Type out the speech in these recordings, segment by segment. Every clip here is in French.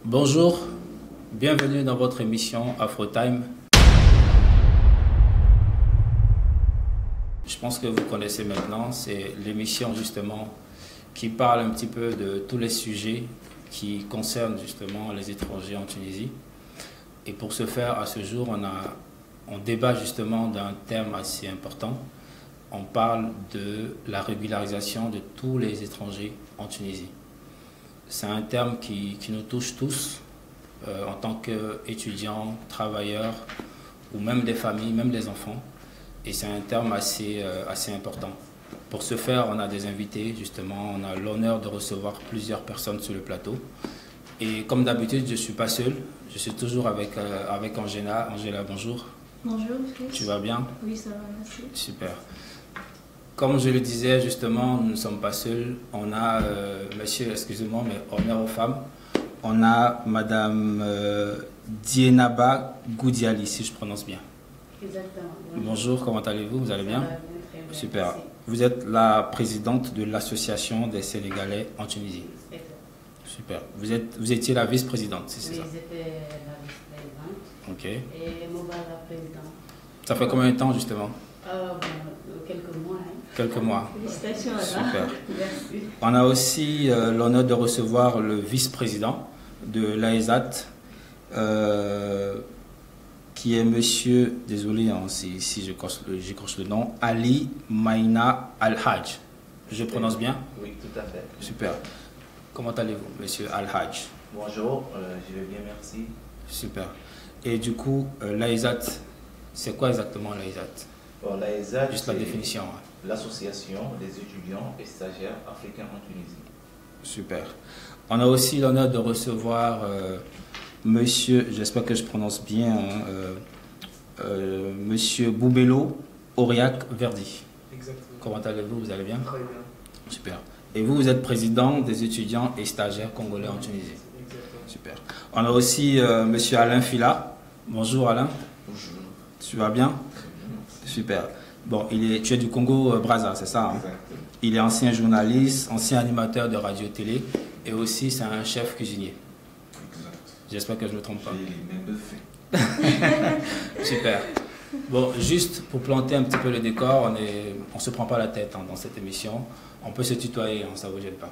Bonjour, bienvenue dans votre émission AfroTime. Je pense que vous connaissez maintenant, c'est l'émission justement qui parle un petit peu de tous les sujets qui concernent justement les étrangers en Tunisie. Et pour ce faire, à ce jour, on débat justement d'un thème assez important. On parle de la régularisation de tous les étrangers en Tunisie. C'est un terme qui nous touche tous en tant qu'étudiants, travailleurs ou même des familles, même des enfants. Et c'est un terme assez important. Pour ce faire, on a des invités, justement. On a l'honneur de recevoir plusieurs personnes sur le plateau. Et comme d'habitude, je ne suis pas seul. Je suis toujours avec Angela. Angela, bonjour. Bonjour, Chris. Tu vas bien? Oui, ça va, merci. Super. Comme je le disais, justement, nous ne sommes pas seuls. On a, monsieur, excusez-moi, mais honneur aux femmes. On a madame Dienaba Goudiali, si je prononce bien. Exactement. Bonjour, comment allez-vous? Vous allez bien? Ça va très bien. Super. Merci. Vous êtes la présidente de l'association des Sénégalais en Tunisie. Exact. Super. Vous étiez la vice-présidente, si c'est Oui, ça? j'étais la vice-présidente Ok. et Moba la présidente. Ça fait combien de temps, justement? Quelques mois. Hein. Quelques mois. Félicitations à Super. Merci. On a aussi l'honneur de recevoir le vice-président de l'AESAT, qui est monsieur, désolé hein, si j'écorche le nom, Ali Maïna Al-Hajj. Je prononce bien? Oui, tout à fait. Super. Comment allez-vous, monsieur Al-Hajj? Bonjour, je vais bien, merci. Super. Et du coup, l'AESAT, c'est quoi exactement l'AESAT? Bon, l'AESAT, Juste la définition. Hein. L'association des étudiants et stagiaires africains en Tunisie. Super. On a aussi l'honneur de recevoir monsieur, j'espère que je prononce bien, hein, monsieur Boubelo Auriac Verdi. Exactement. Comment allez-vous? Vous allez bien? Très bien. Super. Et vous êtes président des étudiants et stagiaires congolais en Tunisie. Exactement. Super. On a aussi monsieur Alain Fila. Bonjour Alain. Bonjour. Tu vas bien? Super. Bon, tu es du Congo Brazza, c'est ça hein? Exactement. Il est ancien journaliste, ancien animateur de radio-télé et aussi c'est un chef cuisinier. Exact. J'espère que je ne me trompe pas. J'ai les mêmes faits. Super. Bon, juste pour planter un petit peu le décor, on ne se prend pas la tête hein, dans cette émission. On peut se tutoyer, hein, ça ne vous gêne pas.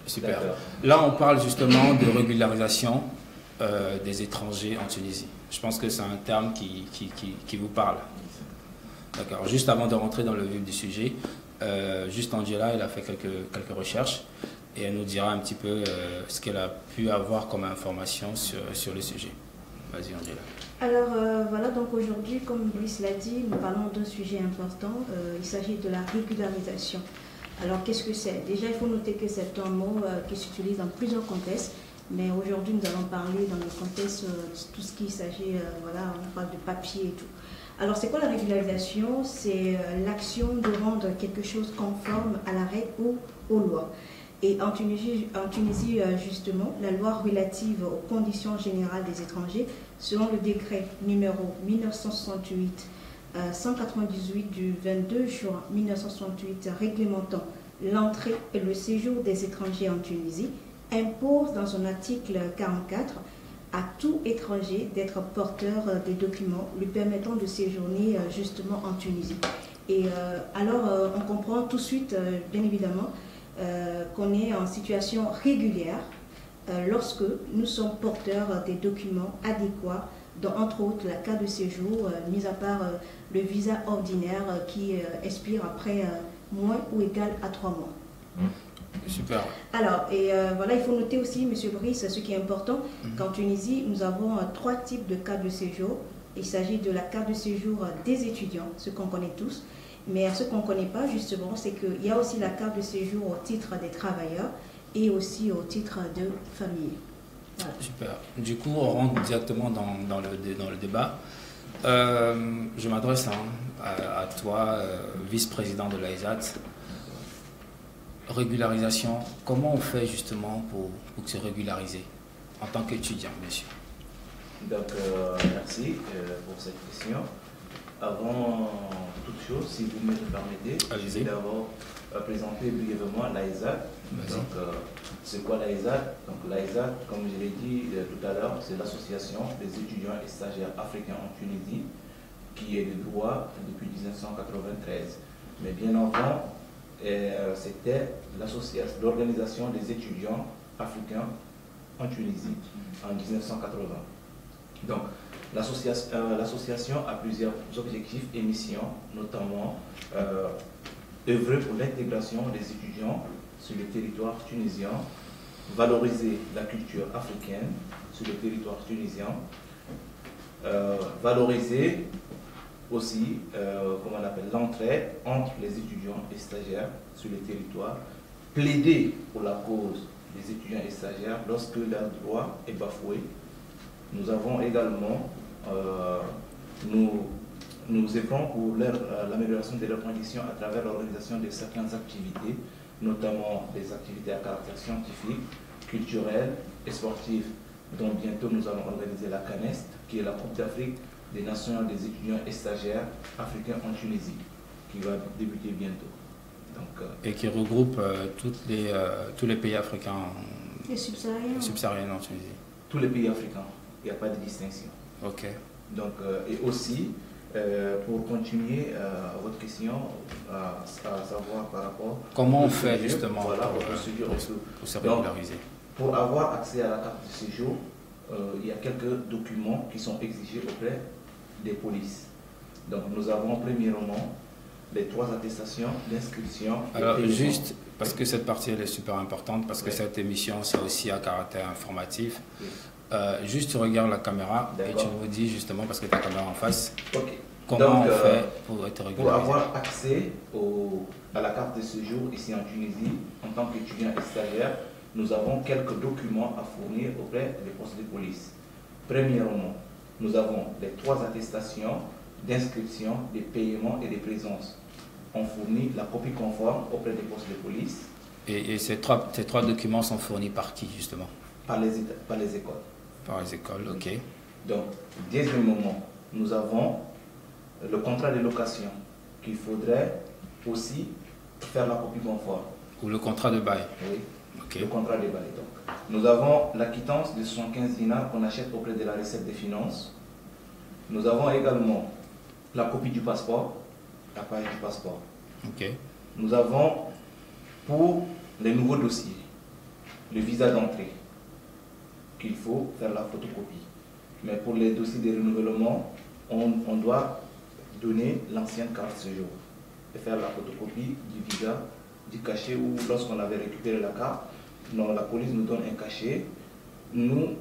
Super. Là, on parle justement de régularisation des étrangers en Tunisie. Je pense que c'est un terme qui vous parle. D'accord. Juste avant de rentrer dans le vif du sujet, juste Angela, elle a fait quelques recherches et elle nous dira un petit peu ce qu'elle a pu avoir comme information sur le sujet. Vas-y Angela. Alors voilà, donc aujourd'hui, comme Brice l'a dit, nous parlons d'un sujet important. Il s'agit de la régularisation. Alors qu'est-ce que c'est? Déjà, il faut noter que c'est un mot qui s'utilise dans plusieurs contextes. Mais aujourd'hui, nous allons parler dans le contexte de tout ce qui s'agit, voilà, on parle de papier et tout. Alors, c'est quoi la régularisation? C'est l'action de rendre quelque chose conforme à la règle ou aux lois. Et en Tunisie, justement, la loi relative aux conditions générales des étrangers, selon le décret numéro 1968-198 du 22 juin 1968 réglementant l'entrée et le séjour des étrangers en Tunisie, impose dans son article 44 à tout étranger d'être porteur des documents lui permettant de séjourner justement en Tunisie. Et alors, on comprend tout de suite, bien évidemment, qu'on est en situation régulière lorsque nous sommes porteurs des documents adéquats, dont entre autres la carte de séjour, mis à part le visa ordinaire qui expire après moins ou égal à 3 mois. Super. Alors, et voilà, il faut noter aussi, M. Brice, ce qui est important, qu'en Tunisie, nous avons 3 types de cartes de séjour. Il s'agit de la carte de séjour des étudiants, ce qu'on connaît tous. Mais ce qu'on ne connaît pas, justement, c'est qu'il y a aussi la carte de séjour au titre des travailleurs et aussi au titre de famille. Voilà. Super. Du coup, on rentre directement dans le débat. Je m'adresse à toi, vice-président de l'AESAT. Régularisation, comment on fait justement pour se régulariser en tant qu'étudiant, bien sûr? Donc, merci pour cette question. Avant toute chose, si vous me le permettez, je vais d'abord présenter brièvement l'AESAT. Donc, C'est quoi l'AESAD? Donc l'AESAD, comme je l'ai dit tout à l'heure, c'est l'association des étudiants et stagiaires africains en Tunisie, qui est de droit depuis 1993. Mais bien avant, c'était l'organisation des étudiants africains en Tunisie en 1980. Donc l'association a plusieurs objectifs et missions, notamment œuvrer pour l'intégration des étudiants sur le territoire tunisien, valoriser la culture africaine sur le territoire tunisien, valoriser aussi, comment on appelle, l'entraide entre les étudiants et stagiaires sur le territoire, plaider pour la cause des étudiants et stagiaires lorsque leur droit est bafoué. Nous avons également, nous œuvrons pour l'amélioration de leurs conditions à travers l'organisation de certaines activités, notamment des activités à caractère scientifique, culturel et sportif, dont bientôt nous allons organiser la CANEST, qui est la Coupe d'Afrique des Nations des étudiants et stagiaires africains en Tunisie, qui va débuter bientôt. Donc, et qui regroupe tous les pays africains subsahariens en Tunisie. Tous les pays africains, il n'y a pas de distinction. Ok. Donc, et aussi, pour continuer à votre question, à savoir par rapport... Comment on fait justement pour se régulariser? Pour avoir accès à la carte de séjour, il y a quelques documents qui sont exigés auprès des polices. Donc nous avons premièrement les 3 attestations d'inscription. Alors juste, parce que cette partie elle est super importante, parce que cette émission c'est aussi à caractère informatif. Oui. Juste tu regardes la caméra et tu nous dis justement, parce que tu as la caméra en face, comment on fait pour être régularisé. Pour avoir accès à la carte de séjour ici en Tunisie, en tant qu'étudiant et stagiaire, nous avons quelques documents à fournir auprès des postes de police. Premièrement, nous avons les 3 attestations d'inscription, des paiements et des présences. On fournit la copie conforme auprès des postes de police. Et ces trois documents sont fournis par qui justement? Par les écoles. Par les écoles, ok. Donc, deuxièmement, nous avons le contrat de location qu'il faudrait aussi faire la copie conforme. Ou le contrat de bail? Oui. Okay. Le contrat de bail. Donc, nous avons la quittance de 75 dinars qu'on achète auprès de la recette des finances. Nous avons également la copie du passeport, la page du passeport. Okay. Nous avons pour les nouveaux dossiers, le visa d'entrée, qu'il faut faire la photocopie. Mais pour les dossiers de renouvellement, on doit donner l'ancienne carte séjour et faire la photocopie du visa, du cachet, ou lorsqu'on avait récupéré la carte, la police nous donne un cachet. Nous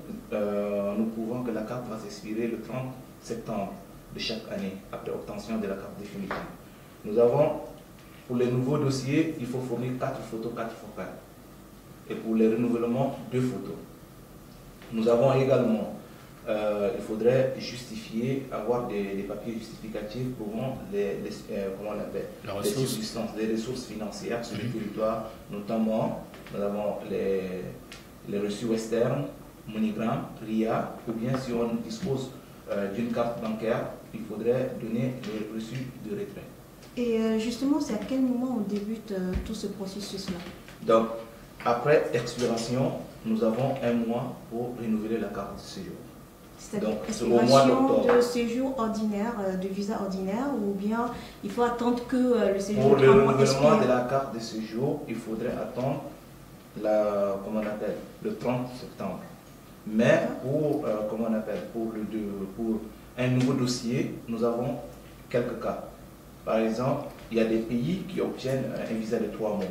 prouvons que la carte va s'expirer le 30 septembre de chaque année, après obtention de la carte définitive. Nous avons, pour les nouveaux dossiers, il faut fournir 4 photos, 4 focales. Et pour les renouvellements, 2 photos. Nous avons également, il faudrait justifier, avoir des papiers justificatifs prouvant comment on appelle, les ressources financières sur le territoire, notamment nous avons les reçus western, MoneyGram, RIA, ou bien si on dispose d'une carte bancaire, il faudrait donner les reçus de retrait. Et justement, c'est à quel moment on débute tout ce processus-là? Donc, après expiration, nous avons 1 mois pour renouveler la carte de séjour. C'est-à-dire expiration de séjour ordinaire, de visa ordinaire, ou bien il faut attendre que le séjour... Pour le renouvellement de la carte de séjour, il faudrait attendre le 30 septembre. Mais pour, pour un nouveau dossier, nous avons quelques cas. Par exemple, il y a des pays qui obtiennent un visa de 3 mois.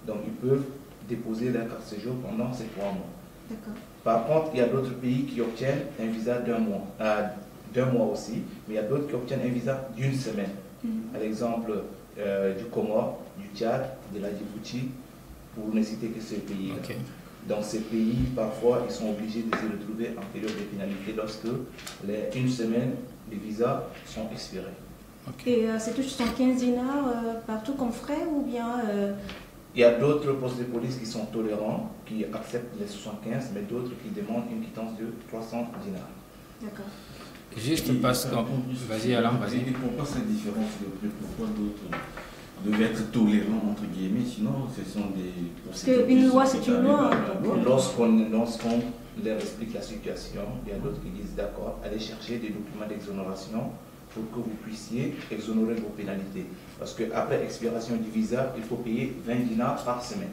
Donc, ils peuvent déposer leur carte de séjour pendant ces 3 mois. Par contre, il y a d'autres pays qui obtiennent un visa d'1 mois, d'1 mois aussi, mais il y a d'autres qui obtiennent un visa d'1 semaine. Par exemple, du Comore, du Tchad, de la Djibouti, pour ne citer que ces pays-là. Okay. Donc ces pays, parfois, ils sont obligés de se retrouver en période de pénalité lorsque les 1 semaine de visas sont expirés. Okay. Et c'est tout 75 dinars partout comme frais, ou bien il y a d'autres postes de police qui sont tolérants, qui acceptent les 75, mais d'autres qui demandent une quittance de 300 dinars. D'accord. Juste parce que... Vas-y Alain, vas-y. Et pourquoi cette différence de prix? Pourquoi d'autres devait être tolérant, entre guillemets, sinon ce sont des... Parce qu'une loi, c'est une loi. Lorsqu'on leur explique la situation, il y a d'autres qui disent d'accord, allez chercher des documents d'exonération pour que vous puissiez exonérer vos pénalités. Parce qu'après expiration du visa, il faut payer 20 dinars par semaine.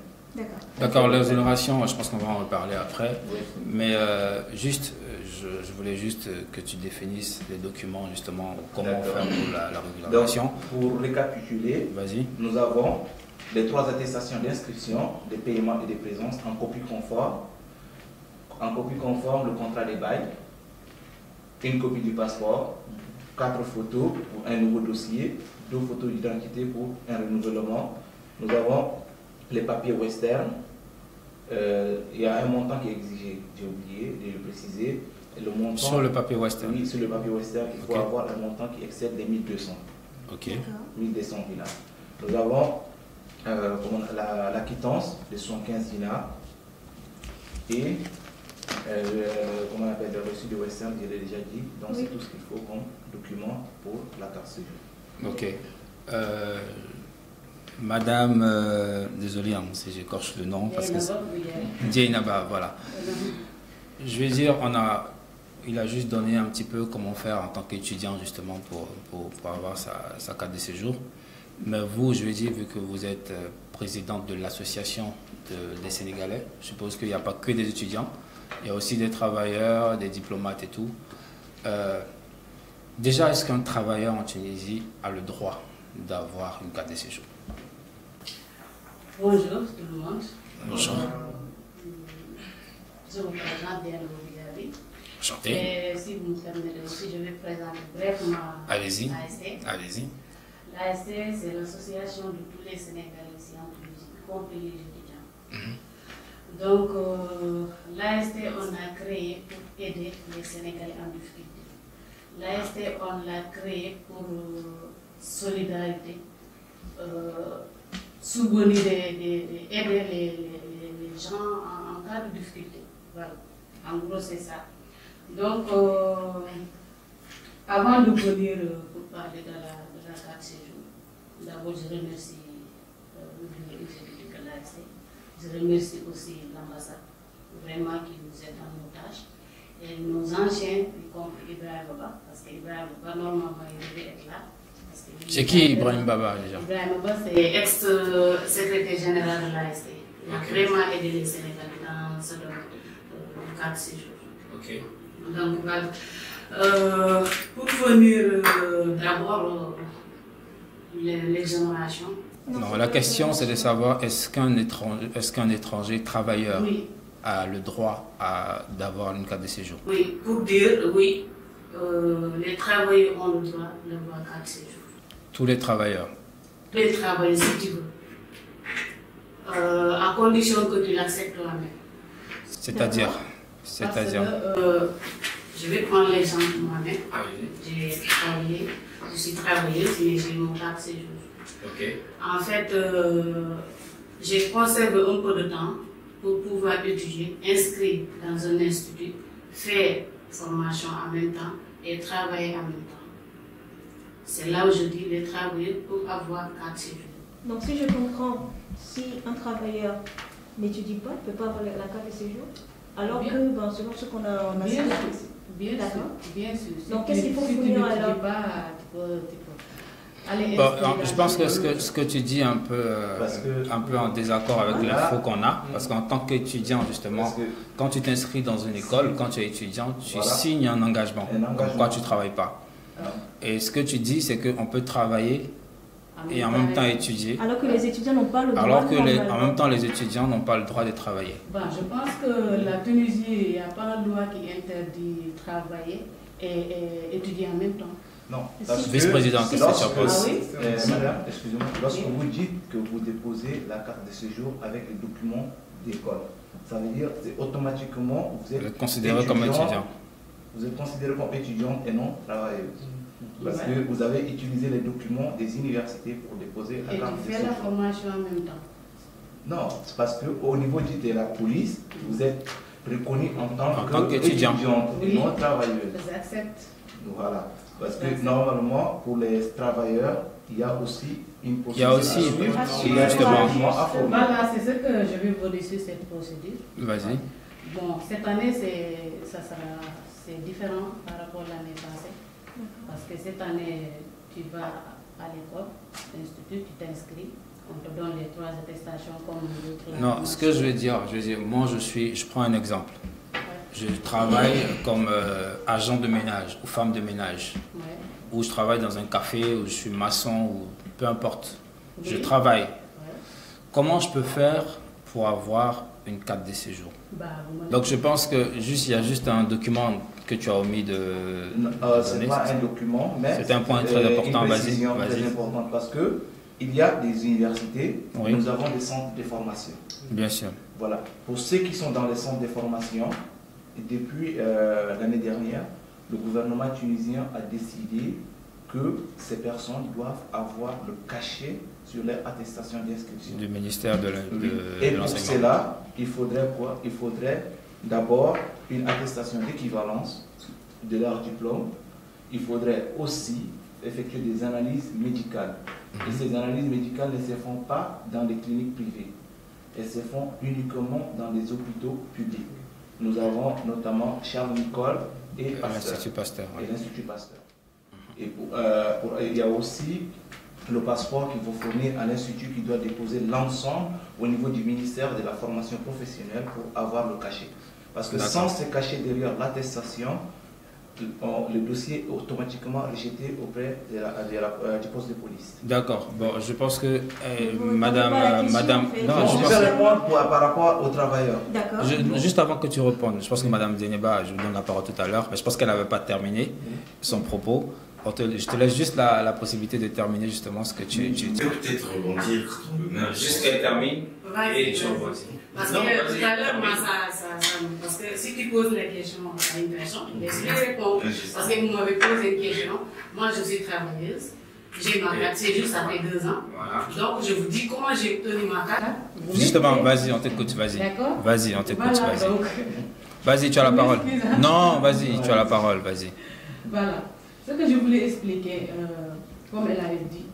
D'accord, l'exonération, je pense qu'on va en reparler après. Oui. Mais je voulais juste que tu définisses les documents, justement, comment faire pour la régularisation. Donc, pour récapituler, nous avons les 3 attestations d'inscription, des paiements et des présences en copie conforme. En copie conforme, le contrat des bails, une copie du passeport, 4 photos pour un nouveau dossier, 2 photos d'identité pour un renouvellement. Nous avons les papiers western. Il y a un montant qui est exigé, j'ai oublié de le préciser. Le montant, sur le papier western? Oui, sur le papier western, il faut avoir un montant qui excède les 1200. Ok. 1200 dinars. Nous avons la quittance de 115 dinars et comment on appelle le reçu de western, je l'ai déjà dit. Donc c'est tout ce qu'il faut comme document pour la carte séjour. Ok. Madame, désolé si j'écorche le nom, parce que Djainaba, voilà. Je vais dire, il a juste donné un petit peu comment faire en tant qu'étudiant justement pour avoir sa carte de séjour. Mais vous, je vais dire, vu que vous êtes présidente de l'association des Sénégalais, je suppose qu'il n'y a pas que des étudiants, il y a aussi des travailleurs, des diplomates et tout. Déjà, est-ce qu'un travailleur en Tunisie a le droit d'avoir une carte de séjour? Bonjour tout le monde. Bonjour. Je me présente bien Louis. Enchanté. Et si vous me permettez aussi, je vais présenter brièvement l'AST. Allez-y. L'AST, c'est l'association de tous les Sénégalais ici en Tunisie, y compris les étudiants. Donc, l'AST, on a créé pour aider les Sénégalais en difficulté. L'AST, on l'a créé pour solidarité, soutenir aider les gens en cas de difficulté. Voilà. En gros, c'est ça. Donc, avant de venir pour parler de la carte séjour, d'abord, je remercie le bureau exécutif de l'AST. Je remercie aussi l'ambassade, vraiment qui nous aide en otage. Et nos anciens, y compris Ibrahim Baba, parce qu'Ibrahim Baba, normalement, il devait être là. C'est qui Ibrahim Baba déjà? Ibrahim Baba, c'est ex-secrétaire général de l'AST. Il a vraiment aidé les Sénégalais dans ce carte séjour. Ok. Donc, voilà. Pour venir d'abord l'exonération. Non, la question c'est de savoir est-ce qu'un étranger travailleur a le droit d'avoir une carte de séjour? Oui, pour dire oui, les travailleurs ont le droit d'avoir une carte de séjour. Tous les travailleurs? Les travailleurs, si tu veux. À condition que tu l'acceptes toi-même. C'est-à-dire? Je vais prendre l'exemple moi-même. J'ai travaillé, je suis travailleuse, mais j'ai mon carte séjour. Okay. En fait, j'ai conservé un peu de temps pour pouvoir étudier, inscrire dans un institut, faire formation en même temps et travailler en même temps. C'est là où je dis les travailleurs pour avoir carte séjour. Donc si je comprends, si un travailleur n'étudie pas, il ne peut pas avoir la carte de séjour, alors que selon ce qu'on a bien sûr. Donc qu'est-ce qu'il faut fournir alors? Je pense que ce que tu dis est un peu en désaccord avec l'info qu'on a, parce qu'en tant qu'étudiant justement, quand tu t'inscris dans une école, quand tu es étudiant, tu signes un engagement, comme quoi tu ne travailles pas. Et ce que tu dis, c'est qu'on peut travailler et en même temps étudier. Alors que les étudiants n'ont pas le droit. Alors que en même temps, les étudiants n'ont pas le droit de travailler. Je pense que la Tunisie, il n'y a pas une loi qui interdit de travailler et étudier en même temps. Non. Vice-président, qu'est-ce que tu en penses? Madame, excusez-moi, lorsque vous dites que vous déposez la carte de séjour avec les documents d'école, ça veut dire que automatiquement vous êtes considéré comme étudiant. Vous êtes considéré comme étudiant et non travailleuse. Parce que vous avez utilisé les documents des universités pour déposer la carte de séjour. Et tu fais la formation en même temps? Non, c'est parce qu'au niveau de la police, vous êtes reconnu en tant qu'étudiant et non travailleuse. J'accepte. Voilà. Parce que normalement, pour les travailleurs, il y a aussi une Il y a aussi, justement, voilà, c'est ce que je vais vous dire sur cette procédure. Vas-y. Bon, cette année, c'est différent par rapport à l'année passée. Parce que cette année, tu vas à l'école, à l'institut, tu t'inscris, on te donne les 3 attestations comme l'autre. Non, ce que je veux dire, moi je prends un exemple. Je travaille comme agent de ménage ou femme de ménage. Ouais. Ou je travaille dans un café, ou je suis maçon, ou peu importe. Oui. Je travaille. Ouais. Comment je peux faire pour avoir une carte de séjour? Donc je pense que il y a juste un document que tu as omis de ce n'est pas un document, mais c'est un point très important. Une précision très importante parce que il y a des universités, oui. Nous avons des centres de formation. Bien sûr. Voilà. Pour ceux qui sont dans les centres de formation, depuis l'année dernière, le gouvernement tunisien a décidé que ces personnes doivent avoir le cachet sur leur attestation d'inscription. Du ministère de Et pour cela, il faudrait quoi? Il faudrait d'abord une attestation d'équivalence de leur diplôme. Il faudrait aussi effectuer des analyses médicales. Et ces analyses médicales ne se font pas dans les cliniques privées. Elles se font uniquement dans les hôpitaux publics. Nous avons notamment Charles Nicolle et l'Institut Pasteur. Et l'Institut Pasteur. Et il y a aussi le passeport qu'il faut fournir à l'Institut qui doit déposer l'ensemble au niveau du ministère de la formation professionnelle pour avoir le cachet. Parce que sans ce cachet derrière l'attestation, le dossier est automatiquement rejeté auprès du poste de police. D'accord. Bon, je pense que madame, non, je vais répondre par rapport aux travailleurs. D'accord. Juste avant que tu répondes, je pense que madame Djeneba, je vous donne la parole tout à l'heure, mais je pense qu'elle n'avait pas terminé son propos. Je te laisse juste la possibilité de terminer justement ce que tu dis. Peut-être rebondir juste qu'elle termine et tu revois. Parce que tout à l'heure, moi, parce que si tu poses la question à une personne, laisse-lui répondre. Parce que vous m'avez posé une question. Moi, je suis travailleuse. J'ai ma carte, c'est juste après 2 ans. Voilà. Donc, je vous dis comment j'ai obtenu ma carte. Justement, vas-y, on t'écoute, vas-y. D'accord. Vas-y, on t'écoute, voilà, vas-y. Donc... Vas-y, tu as la parole. Non, vas-y, tu as la parole, vas-y. Voilà. Ce que je voulais expliquer, comme elle avait dit,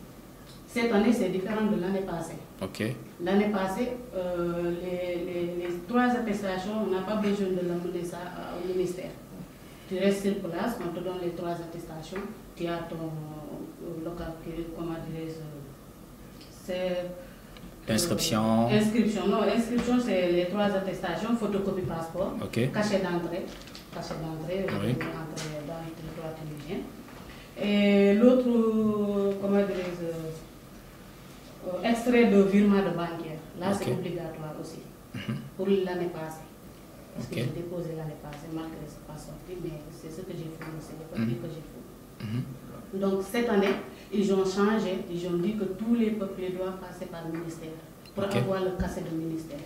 cette année, c'est différent de l'année passée. Ok. L'année passée, les 3 attestations, on n'a pas besoin de l'amener ça au ministère. Tu restes sur place, on te donne les 3 attestations, tu as ton local, comment dirais-je, c'est... Inscription. Inscription, non, inscription c'est les 3 attestations, photocopie passeport, okay. Cachet d'entrée, oui. Dans le territoire tunisien. Et l'autre, comment dirais-je, extrait de virement de bancaire. Là, c'est obligatoire aussi, pour l'année passée. Parce que j'ai déposé l'année passée, malgré ce n'est pas sorti, mais c'est ce que j'ai fourni, c'est le papier que j'ai fourni. Donc, cette année, ils ont changé, ils ont dit que tous les papiers doivent passer par le ministère pour avoir le cachet du ministère.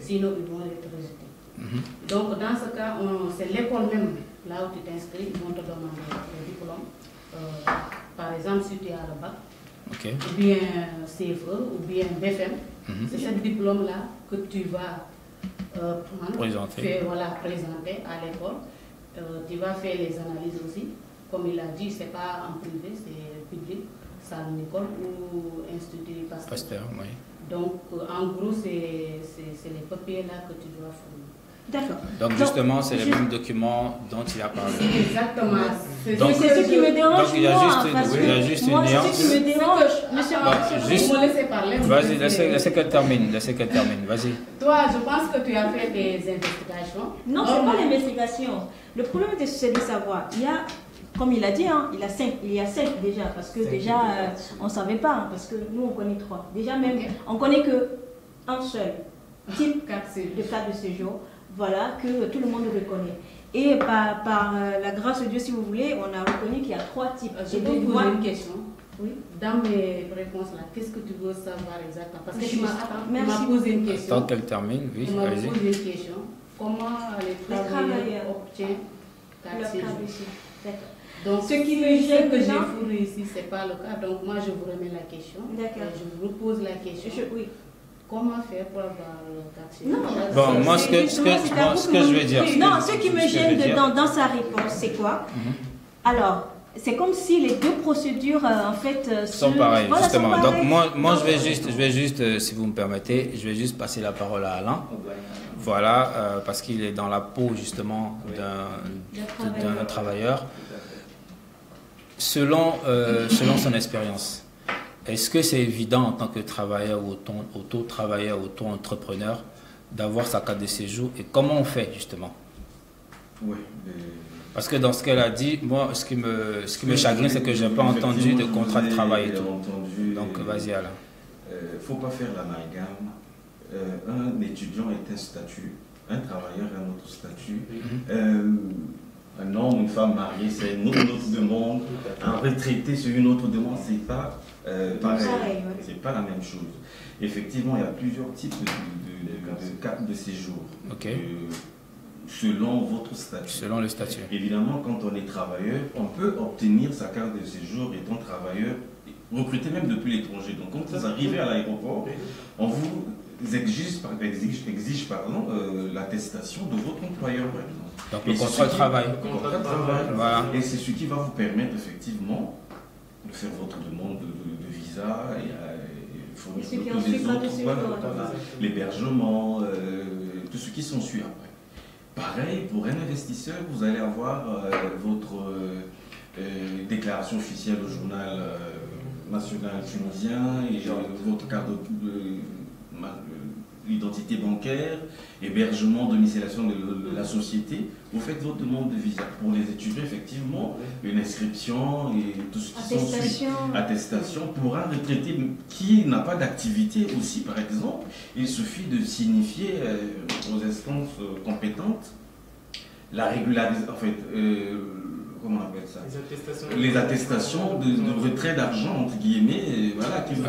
Sinon, ils vont être rejetés. Donc, dans ce cas, c'est l'école même, là où tu t'inscris, ils vont te demander le diplôme. Par exemple, si tu as le bac, ou bien CFE, ou bien BFM, c'est ce diplôme-là que tu vas présenter à l'école. Tu vas faire les analyses aussi. Comme il a dit, ce n'est pas en privé, c'est public, c'est à l'école ou Institut Pasteur. Oui. Donc, en gros, c'est les papiers-là que tu dois fournir. D'accord. Donc justement, c'est le même document dont il a parlé. Exactement. C'est ce qui me dérange. Donc il y a juste une nuance. C'est ce qui me dérange. Vous me laissez parler. Vas-y, laissez qu'elle termine. Vas-y. Toi, je pense que tu as fait des investigations. Non, ce n'est pas l'investigation. Le problème, c'est de savoir. Il y a, comme il a dit, il y a 5 déjà. Parce que déjà, on ne savait pas. Parce que nous, on connaît 3. Déjà, même, on ne connaît qu'un seul type de carte de séjour. Voilà, que tout le monde reconnaît. Et par la grâce de Dieu, si vous voulez, on a reconnu qu'il y a 3 types. Je peux vous poser une question. Oui. Dans mes réponses là, qu'est-ce que tu veux savoir exactement? Parce que tu m'as posé une question. Tant qu'elle termine, oui. Tu m'as posé une question. Comment les travailleurs obtiennent carte séjour? Donc, ce que j'ai fourni ici, ce n'est pas le cas. Donc, moi, je vous remets la question. D'accord. Je vous repose la question. Oui. Comment faire pour avoir le carte séjour? Bon, moi, ce que je vais dire. Non, ce qui me gêne dans sa réponse, c'est quoi? Alors, c'est comme si les deux procédures en fait sont pareilles, voilà, justement. sont pareilles. Donc moi je vais juste, si vous me permettez, je vais juste passer la parole à Alain. Voilà, parce qu'il est dans la peau justement d'un travailleur. Selon son expérience, est-ce que c'est évident en tant que travailleur ou auto-travailleur, auto-entrepreneur d'avoir sa carte de séjour et comment on fait justement? Oui. Parce que dans ce qu'elle a dit, moi, ce qui me chagrine, c'est que je n'ai pas entendu de contrat de travail et tout. Donc, vas-y, Alain. Il ne faut pas faire l'amalgame. Un étudiant est un statut, un travailleur est un autre statut. Un homme, une femme mariée, c'est une autre demande. Un retraité, c'est une autre demande. C'est pas pareil. C'est pas la même chose. Effectivement, il y a plusieurs types de cartes de séjour. Okay. Selon votre statut. Selon le statut. Évidemment, quand on est travailleur, on peut obtenir sa carte de séjour étant travailleur, recruté même depuis l'étranger. Donc, quand vous arrivez à l'aéroport, on vous exige l'attestation de votre employeur, par exemple. Donc, le contrat de travail. Voilà. Et c'est ce qui va vous permettre, effectivement, de faire votre demande de visa et fournir tous les autres, l'hébergement, tout ce qui s'ensuit après. Pareil, pour un investisseur, vous allez avoir votre déclaration officielle au journal national tunisien et votre carte d'identité bancaire, hébergement, domiciliation de la société. Vous faites votre demande de visa. Pour les étudiants, effectivement, une inscription et tout ce qui s'ensuit. Attestation. Pour un retraité qui n'a pas d'activité aussi, par exemple, il suffit de signifier aux instances compétentes la régularisation, en fait, comment on appelle ça? Les attestations de retrait d'argent, entre guillemets, voilà, qui vous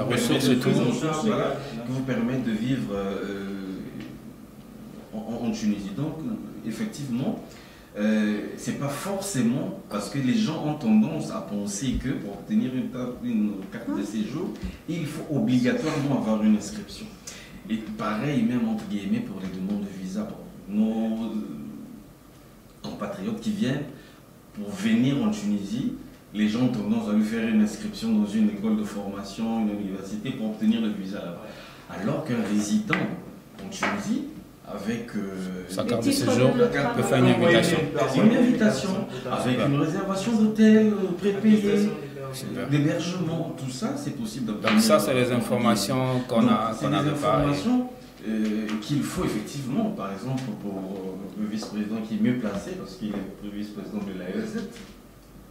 permettent de vivre en Tunisie. Donc, effectivement, c'est pas forcément parce que les gens ont tendance à penser que pour obtenir une carte de séjour, il faut obligatoirement avoir une inscription. Et pareil, même entre guillemets, pour les demandes de visa, pour nos compatriotes qui viennent pour venir en Tunisie, les gens ont tendance à lui faire une inscription dans une école de formation, une université pour obtenir le visa là-bas. Alors qu'un résident en Tunisie, avec sa carte de séjour, peut faire une invitation. Une invitation, avec une réservation d'hôtel prépayée, d'hébergement, tout ça, c'est possible d'obtenir. Donc ça, c'est les informations qu'on avait pas. Qu'il faut effectivement, par exemple, pour le vice-président qui est mieux placé, parce qu'il est le vice-président de l'AEZ,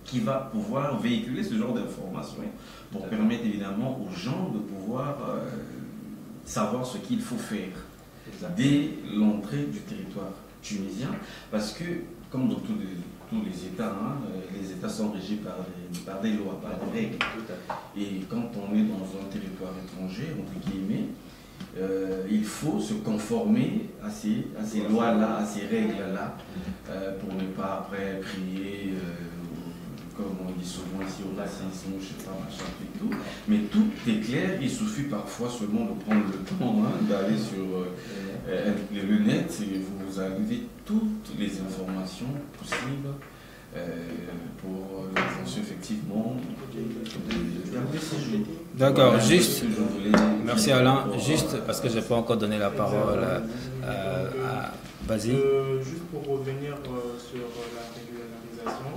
qui va pouvoir véhiculer ce genre d'informations pour permettre évidemment aux gens de pouvoir savoir ce qu'il faut faire dès l'entrée du territoire tunisien, parce que, comme dans tous les États, les États sont régis par des lois, par des règles. Et quand on est dans un territoire étranger, entre guillemets, il faut se conformer à ces lois-là, à ces règles-là, pour ne pas après crier, comme on dit souvent ici au racisme, je sais pas, machin et tout. Mais tout est clair, il suffit parfois seulement de prendre le temps d'aller sur le net et vous avez toutes les informations possibles pour l'obtention effectivement de séjour. D'accord, juste, merci Alain, juste parce que je n'ai pas encore donné la parole à Basile. Juste pour revenir sur la régularisation,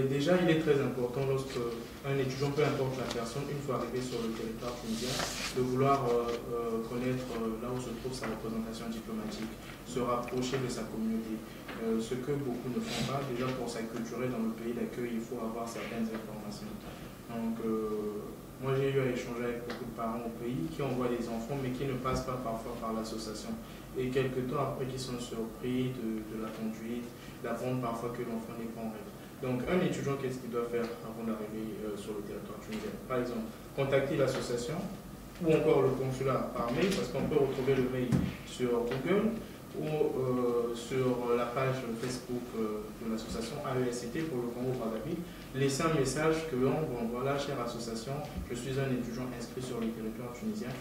déjà il est très important lorsque un étudiant, peu importe la personne, une fois arrivé sur le territoire tunisien, de vouloir connaître là où se trouve sa représentation diplomatique, se rapprocher de sa communauté. Ce que beaucoup ne font pas, déjà pour s'acculturer dans le pays d'accueil, il faut avoir certaines informations. Donc, moi j'ai eu à échanger avec beaucoup de parents au pays qui envoient des enfants mais qui ne passent pas parfois par l'association. Et quelques temps après, qui sont surpris de la conduite, d'apprendre parfois que l'enfant n'est pas en règle. Donc, un étudiant, qu'est-ce qu'il doit faire avant d'arriver sur le territoire tunisien? Par exemple, contacter l'association ou encore le consulat par mail, parce qu'on peut retrouver le mail sur Google ou sur la page Facebook de l'association AESCT pour le Congo-Brazzaville, laisser un message que bon, voilà, chère association, je suis un étudiant inscrit sur le territoire tunisien,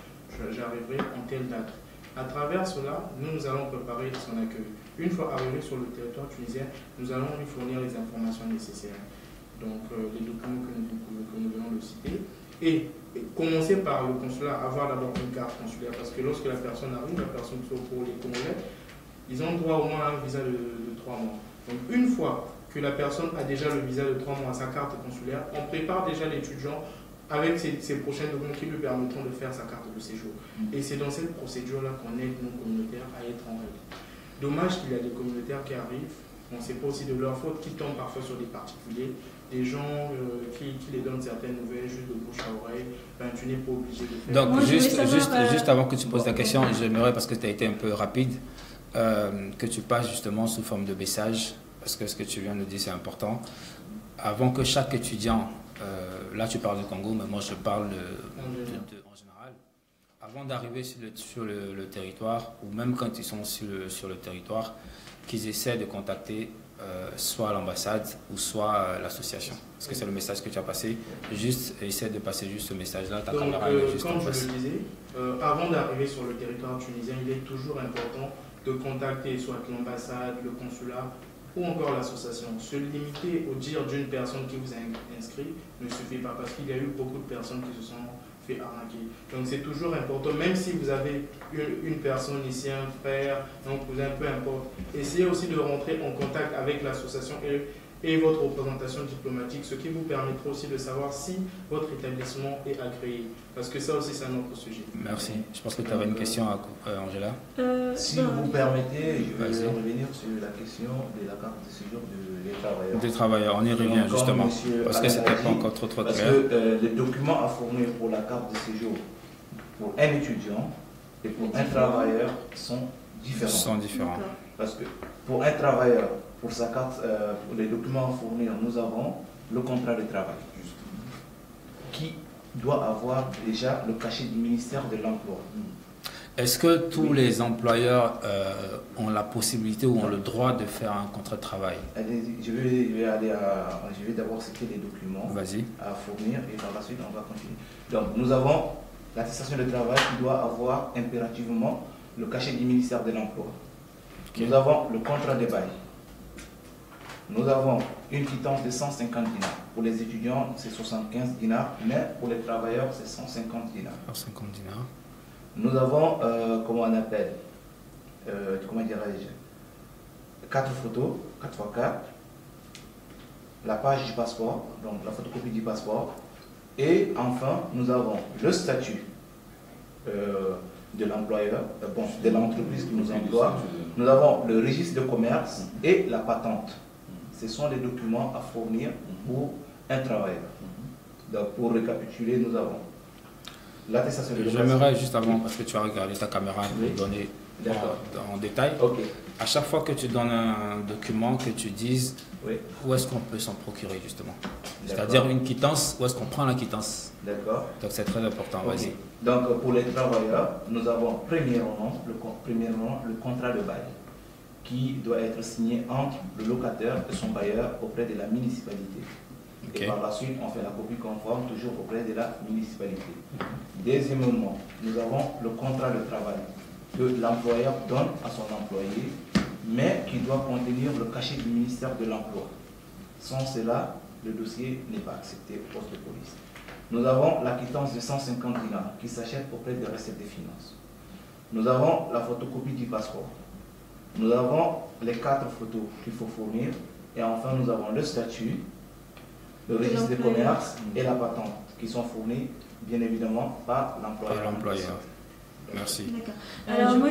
j'arriverai en telle date. À travers cela, nous allons préparer son accueil. Une fois arrivé sur le territoire tunisien, nous allons lui fournir les informations nécessaires. donc les documents que nous venons de citer, et commencer par le consulat, avoir d'abord une carte consulaire, parce que lorsque la personne arrive, la personne pour les Congolais, ils ont droit au moins à un visa de 3 mois. Donc une fois que la personne a déjà le visa de 3 mois, sa carte consulaire, on prépare déjà l'étudiant avec ses prochains documents qui lui permettront de faire sa carte de séjour. Et c'est dans cette procédure-là qu'on aide nos communautaires à être en règle. Dommage qu'il y a des communautaires qui arrivent, on ne sait pas aussi de leur faute, qui tombent parfois sur des particuliers, des gens qui les donnent certaines nouvelles juste de bouche à oreille. Ben, tu n'es pas obligé de faire. Donc, moi, juste avant que tu poses la question, j'aimerais, parce que tu as été un peu rapide, que tu passes justement sous forme de message, parce que ce que tu viens de dire, c'est important. Avant que chaque étudiant, là tu parles du Congo, mais moi je parle en général, avant d'arriver sur le territoire, ou même quand ils sont sur le territoire, qu'ils essaient de contacter soit l'ambassade ou soit l'association. Parce que c'est le message que tu as passé. Juste, essaie de passer juste ce message-là. Ta caméra est juste en face. Comme je le disais, avant d'arriver sur le territoire tunisien, il est toujours important de contacter soit l'ambassade, le consulat ou encore l'association. Se limiter au dire d'une personne qui vous a inscrit ne suffit pas, parce qu'il y a eu beaucoup de personnes qui se sont fait arnaquer. Donc c'est toujours important, même si vous avez une personne ici, un frère, un cousin, peu importe, essayez aussi de rentrer en contact avec l'association et votre représentation diplomatique, ce qui vous permettra aussi de savoir si votre établissement est agréé. Parce que ça aussi, c'est un autre sujet. Merci. Je pense que tu avais une question, Angela. Si vous permettez, je vais revenir sur la question de la carte de séjour des travailleurs. Des travailleurs, on y revient justement. Parce que ce n'était pas encore trop clair. Parce que les documents à fournir pour la carte de séjour pour un étudiant et pour un travailleur sont différents. Parce que pour un travailleur, pour sa carte, pour les documents à fournir, nous avons le contrat de travail qui doit avoir déjà le cachet du ministère de l'Emploi. Est-ce que tous les employeurs ont la possibilité ou ont le droit de faire un contrat de travail? Je vais d'abord citer les documents à fournir et par la suite on va continuer. Donc nous avons l'attestation de travail qui doit avoir impérativement le cachet du ministère de l'Emploi. Nous avons le contrat de bail. Nous avons une quittance de 150 dinars. Pour les étudiants, c'est 75 dinars, mais pour les travailleurs, c'est 150 dinars. 150 dinars. Nous avons, comment on appelle, comment dirais-je, 4 photos, 4x4, la page du passeport, donc la photocopie du passeport, et enfin, nous avons le statut de l'employeur, de l'entreprise qui nous emploie. Nous avons le registre de commerce et la patente. Ce sont les documents à fournir pour un travailleur. Donc, pour récapituler, nous avons l'attestation de location. J'aimerais juste avant, parce que tu as regardé ta caméra, pour donner en détail. À chaque fois que tu donnes un document, que tu dises où est-ce qu'on peut s'en procurer justement. C'est-à-dire une quittance, où est-ce qu'on prend la quittance. D'accord. Donc c'est très important, vas-y. Donc pour les travailleurs, nous avons premièrement le contrat de bail qui doit être signé entre le locataire et son bailleur auprès de la municipalité. Et par la suite, on fait la copie conforme toujours auprès de la municipalité. Deuxièmement, nous avons le contrat de travail que l'employeur donne à son employé, mais qui doit contenir le cachet du ministère de l'Emploi. Sans cela, le dossier n'est pas accepté au poste de police. Nous avons la quittance de 150 dinars qui s'achète auprès des recettes des finances. Nous avons la photocopie du passeport. Nous avons les 4 photos qu'il faut fournir. Et enfin, nous avons le statut, le registre de commerce et la patente qui sont fournis, bien évidemment, par l'employeur. Merci. Alors, moi,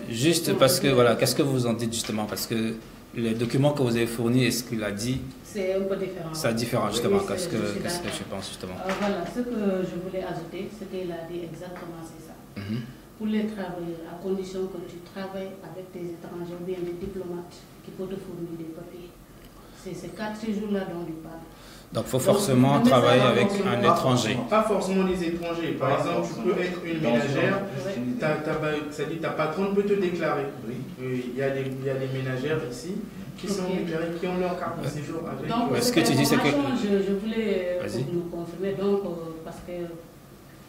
juste parce que, voilà, qu'est-ce que vous en dites justement? Parce que les documents que vous avez fournis, est-ce qu'il a dit? C'est un peu différent. C'est différent, justement. Oui, qu'est-ce que tu penses, justement? Voilà, ce que je voulais ajouter, ce qu'il a dit exactement, c'est ça. Pour les travailleurs, à condition que tu travailles avec des étrangers ou bien des diplomates qui peuvent te fournir des papiers. C'est ces 4 séjours-là dont il parle. Donc, il faut forcément travailler avec un étranger. Pas forcément des étrangers. Par exemple, tu peux être une ménagère, ta patronne peut te déclarer. Il y a des ménagères ici qui sont déclarées, qui ont leur carte de séjour avec. Donc, ce que tu dis, c'est que... Je voulais nous confirmer, donc, parce que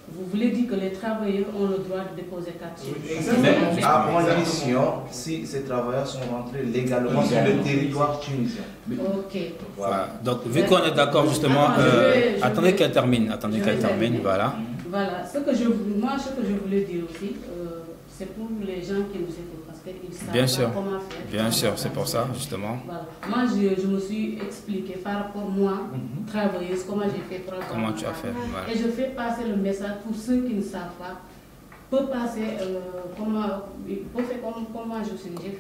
Vous voulez dire que les travailleurs ont le droit de déposer carte chez eux. Mais à condition, si ces travailleurs sont rentrés légalement sur le territoire tunisien. Ok. Voilà. Donc, vu qu'on est d'accord justement, attendez qu'elle termine, voilà. Voilà, ce que je voulais dire aussi, c'est pour les gens qui nous écoutent, parce qu'ils savent pas comment faire. Bien sûr, c'est pour ça, justement. Voilà. Moi, je me suis expliqué par rapport à moi, travailleuse, comment j'ai fait pour Comment tu as fait, voilà. Et je fais passer le message pour ceux qui ne savent pas, peut passer, peut faire comme moi j'ai fait.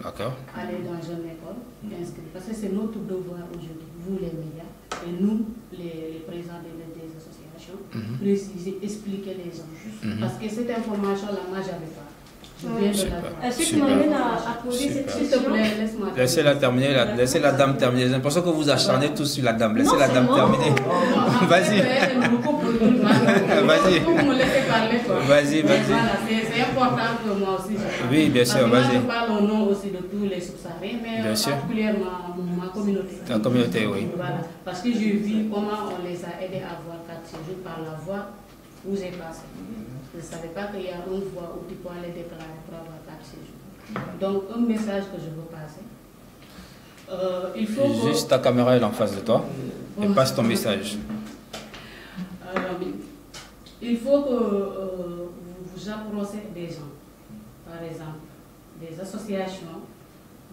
D'accord. Aller dans une école, inscrire. Parce que c'est notre devoir aujourd'hui, vous les médias, et nous, les présidents des associations, préciser, expliquer les gens. Parce que cette information-là, moi, je n'avais pas. Je viens de l'avoir. Est-ce que tu m'amènes à poser cette question? S'il te plaît, laisse-moi. Laissez-la terminer, laissez la dame terminer. J'ai l'impression que vous acharnez tous sur la dame. Laissez la dame terminer. Vas-y. Vas-y. Vous me laissez parler, quoi. Vas-y. Voilà, c'est important pour moi aussi. Oui, bien sûr, vas-y. vas-y. Je parle au nom aussi de tous les sous-sahariens, mais particulièrement ma communauté. Ta communauté, oui. Voilà, parce que j'ai vu comment on les a aidés à avoir 4 séjours par la voie où j'ai passé. Je ne savais pas qu'il y a une voie où tu peux aller déclarer pour avoir 4 séjours. Donc, un message que je veux passer. Il faut Juste ta caméra est en face de toi et passe ton message. Il faut que vous approchez des gens, par exemple, des associations,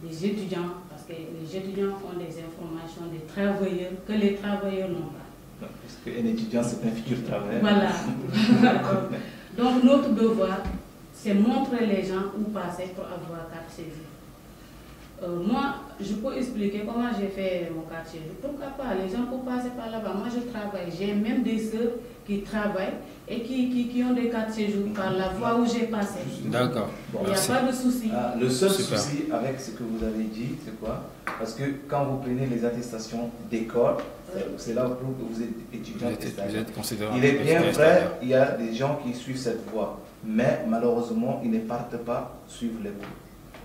des étudiants, parce que les étudiants ont des informations des travailleurs que les travailleurs n'ont pas. Parce qu'un étudiant, c'est un futur travailleur. Voilà. Donc, notre devoir, c'est montrer les gens où passer pour avoir 4 séjours. Moi, je peux expliquer comment j'ai fait mon 4 séjours. Pourquoi pas? Les gens peuvent passer par là-bas. Moi, je travaille. J'ai même des sœurs qui travaillent et qui ont des 4 séjours par la voie où j'ai passé. D'accord. Il n'y a pas de souci. Le seul souci avec ce que vous avez dit, c'est quoi? Parce que quand vous prenez les attestations d'école, c'est là où vous êtes étudiant. Vous êtes considéré. Il est bien vrai, il y a des gens qui suivent cette voie, mais malheureusement, ils ne partent pas suivre les cours.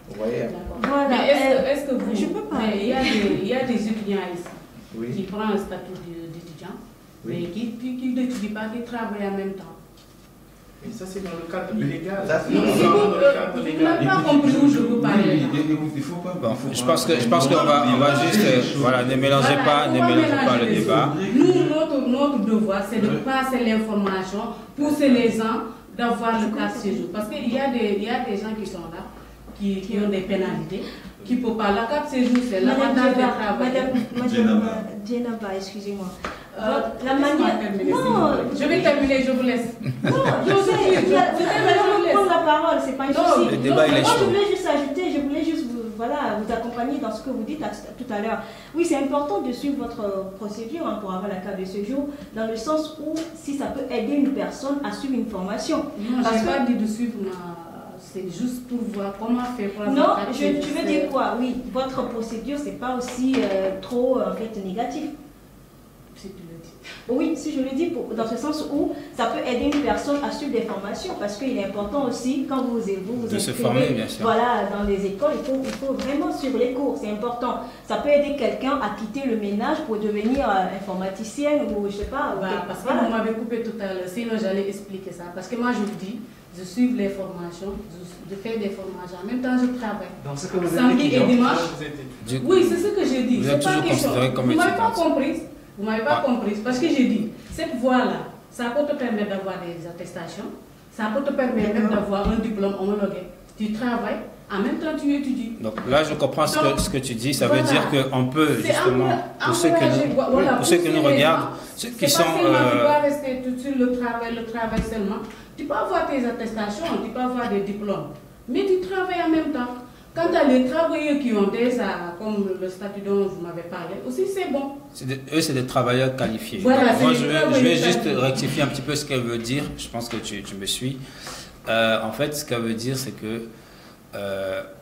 Vous voyez? Voilà. Mais est-ce que vous... Je peux pas. Il y a des étudiants ici qui prennent un statut d'étudiant, mais qui n'étudient pas, qui travaillent en même temps. Et ça, c'est dans le cadre illégal. Vous n'avez pas compris où je vous parle. Il faut pas. Bon, je pense qu'on va juste, voilà, ne mélangez pas le débat. Nous, notre devoir, c'est de passer l'information, pousser les gens d'avoir le 4 séjours. Parce qu'il y a des gens qui sont là, qui ont des pénalités, qui ne peuvent pas. La 4 séjours, c'est l'avantage de travail. Madame Djenaba, excusez-moi. La manière... Je vais terminer, je vous laisse. Non, je sais, vous allez prendre la parole, c'est pas un souci. Le débat, il est chaud. Je voulais juste ajouter, je voulais juste vous accompagner dans ce que vous dites tout à l'heure. Oui, c'est important de suivre votre procédure pour avoir la carte de séjour, dans le sens où si ça peut aider une personne à suivre une formation. Non, je n'ai pas dit de suivre c'est juste pour voir comment faire pour avoir non, je veux dire quoi? Oui, votre procédure, c'est pas aussi trop en fait négatif. Si tu le dis. Oui, si je le dis, dans ce sens où ça peut aider une personne à suivre des formations, parce qu'il est important aussi, quand vous de se former, bien sûr. Voilà, dans les écoles, il faut vraiment suivre les cours, c'est important. Ça peut aider quelqu'un à quitter le ménage pour devenir informaticienne ou je sais pas. Parce que vous m'avez coupé tout à l'heure, sinon j'allais expliquer ça. Parce que moi je vous dis, je suis les formations, je fais des formations, en même temps je travaille. Donc ce que vous samedi et dimanche. Oui, c'est ce que j'ai dit. Vous êtes toujours considéré comme étudiant. Vous m'avez pas étudiante. compris. Vous m'avez pas compris. Parce que j'ai dit, cette voie-là, ça peut te permettre d'avoir des attestations, ça peut te permettre même d'avoir un diplôme homologué. Tu travailles, en même temps tu étudies. Donc là, je comprends ce que tu dis. Ça veut dire qu'on peut justement, pour ceux qui nous regardent, ceux qui sont... Tu dois rester sur le travail seulement. Tu peux avoir tes attestations, tu peux avoir des diplômes, mais tu travailles en même temps. Quant à les travailleurs qui ont déjà, comme le statut dont vous m'avez parlé, aussi c'est bon. Eux, c'est des travailleurs qualifiés. Voilà, moi, je vais juste rectifier un petit peu ce qu'elle veut dire. Je pense que tu me suis. En fait, ce qu'elle veut dire, c'est que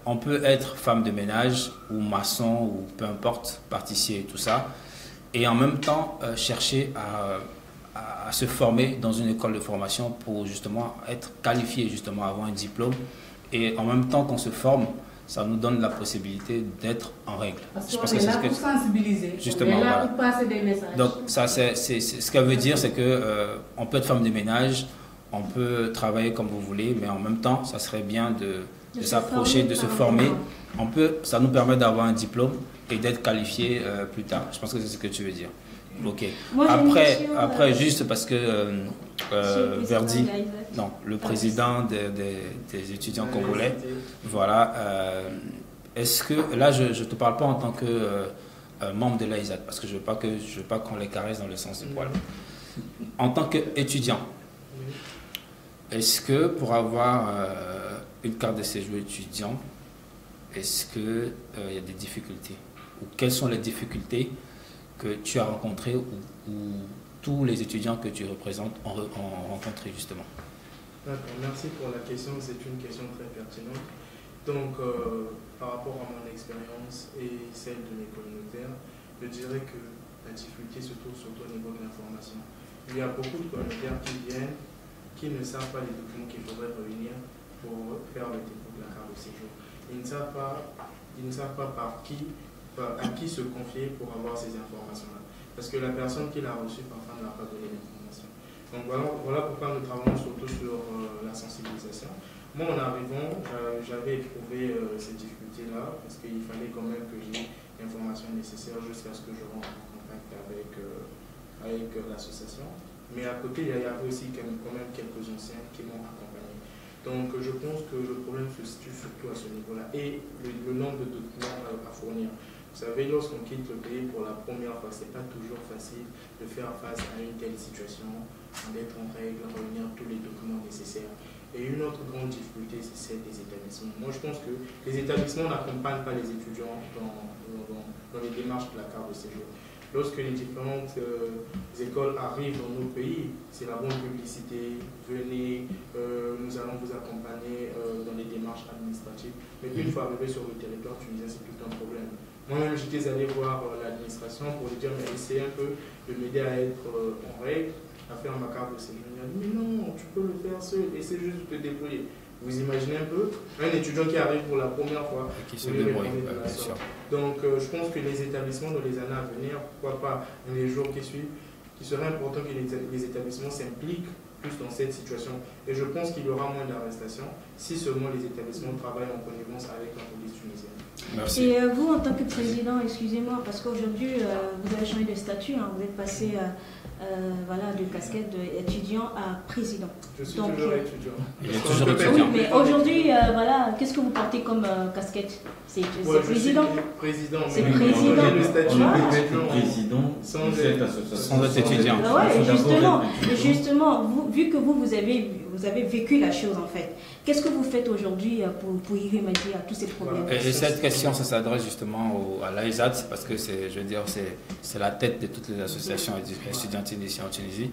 on peut être femme de ménage ou maçon ou peu importe, pâtissier et tout ça, et en même temps chercher à se former dans une école de formation pour justement être qualifié, justement avoir un diplôme. Et en même temps qu'on se forme, ça nous donne la possibilité d'être en règle. Parce qu'on est là pour sensibiliser, justement, on est là voilà. pour passer des messages. Donc, ça, ce qu'elle veut dire, c'est que on peut être femme de ménage, on peut travailler comme vous voulez, mais en même temps, ça serait bien de s'approcher, de se former. Ça nous permet d'avoir un diplôme et d'être qualifié plus tard. Je pense que c'est ce que tu veux dire. Ok. Moi, Après, juste parce que Verdi, non, le président des étudiants congolais, voilà. Est-ce que là, je ne te parle pas en tant que membre de l'AISAT, parce que je veux pas qu'on les caresse dans le sens du poil. En tant qu'étudiant, est-ce que pour avoir une carte de séjour étudiant, est-ce qu'il y a des difficultés? Ou quelles sont les difficultés que tu as rencontrées ou tous les étudiants que tu représentes ont rencontré justement? D'accord, merci pour la question, c'est une question très pertinente. Donc, par rapport à mon expérience et celle de mes communautaires, je dirais que la difficulté se trouve surtout au niveau de l'information. Il y a beaucoup de communautaires qui viennent, qui ne savent pas les documents qu'il faudrait réunir pour faire le dépôt de la carte de séjour. Ils ne savent pas à qui se confier pour avoir ces informations-là. Parce que la personne qui l'a reçue, parfois, n'a pas donné l'information. Donc voilà pourquoi nous travaillons surtout sur la sensibilisation. Moi, en arrivant, j'avais éprouvé ces difficultés-là, parce qu'il fallait quand même que j'ai l'information nécessaire jusqu'à ce que je rentre en contact avec l'association. Mais à côté, il y avait aussi quand même quelques anciens qui m'ont accompagné. Donc je pense que le problème se situe surtout à ce niveau-là. Et le nombre de documents à fournir. Vous savez, lorsqu'on quitte le pays pour la première fois, ce n'est pas toujours facile de faire face à une telle situation, d'être en règle, réunir tous les documents nécessaires. Et une autre grande difficulté, c'est celle des établissements. Moi, je pense que les établissements n'accompagnent pas les étudiants dans les démarches de la carte de séjour. Lorsque les différentes écoles arrivent dans nos pays, c'est la bonne publicité, venez, nous allons vous accompagner dans les démarches administratives. Mais une fois arrivé sur le territoire tunisien, c'est tout un problème. Moi-même, j'étais allé voir l'administration pour lui dire, mais essayez un peu de m'aider à être en règle, à faire ma carte de séjour. Il a dit, mais non, tu peux le faire seul, essaie juste de te débrouiller. Vous imaginez un peu un étudiant qui arrive pour la première fois, qui se débrouille, bien sûr. Donc je pense que les établissements dans les années à venir, pourquoi pas dans les jours qui suivent, il serait important que les établissements s'impliquent plus dans cette situation. Et je pense qu'il y aura moins d'arrestations si seulement les établissements travaillent en connivence avec la police tunisienne. Merci. Et vous, en tant que président, excusez-moi, parce qu'aujourd'hui, vous avez changé de statut, hein, vous êtes passé voilà, de casquette d'étudiant à président. Je suis donc, toujours étudiant. Il est toujours étudiant. Oui, mais aujourd'hui, voilà, qu'est-ce que vous portez comme casquette? C'est président. C'est président. On ne peut pas être président sans être étudiant. Oui, justement, vu que vous avez vécu la chose en fait, qu'est-ce que vous faites aujourd'hui pour y remédier à tous ces problèmes? Et cette question, ça s'adresse justement à l'AISAT, parce que c'est la tête de toutes les associations étudiantes ici en Tunisie.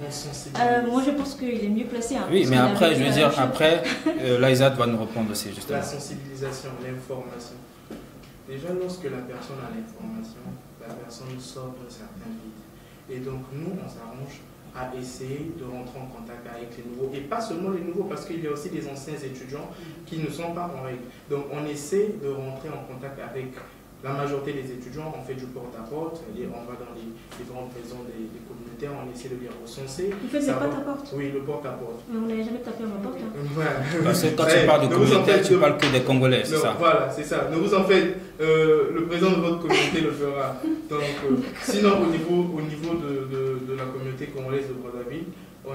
Moi, je pense qu'il est mieux placé. Hein, oui, mais après, je veux dire, après, l'AISAT va nous répondre aussi, justement. La sensibilisation, l'information. Déjà, lorsque la personne a l'information, la personne sort de certains vides. Et donc, nous, on s'arrange à essayer de rentrer en contact avec les nouveaux. Et pas seulement les nouveaux, parce qu'il y a aussi des anciens étudiants qui ne sont pas en règle. Donc, on essaie de rentrer en contact avec la majorité des étudiants. On fait du porte-à-porte, c'est-à-dire on va dans les grandes maisons des communautaires, on essaie de les recenser. Vous faites le porte-à-porte? Oui, le porte-à-porte. Mais on n'a jamais tapé à ma porte. Hein. Ouais. Parce que quand tu parles de communautaire, tu parles que des Congolais, c'est ça? Voilà, c'est ça. Ne vous en faites, le président de votre communauté le fera. Donc, sinon, au niveau de la communauté congolaise de Brazzaville, on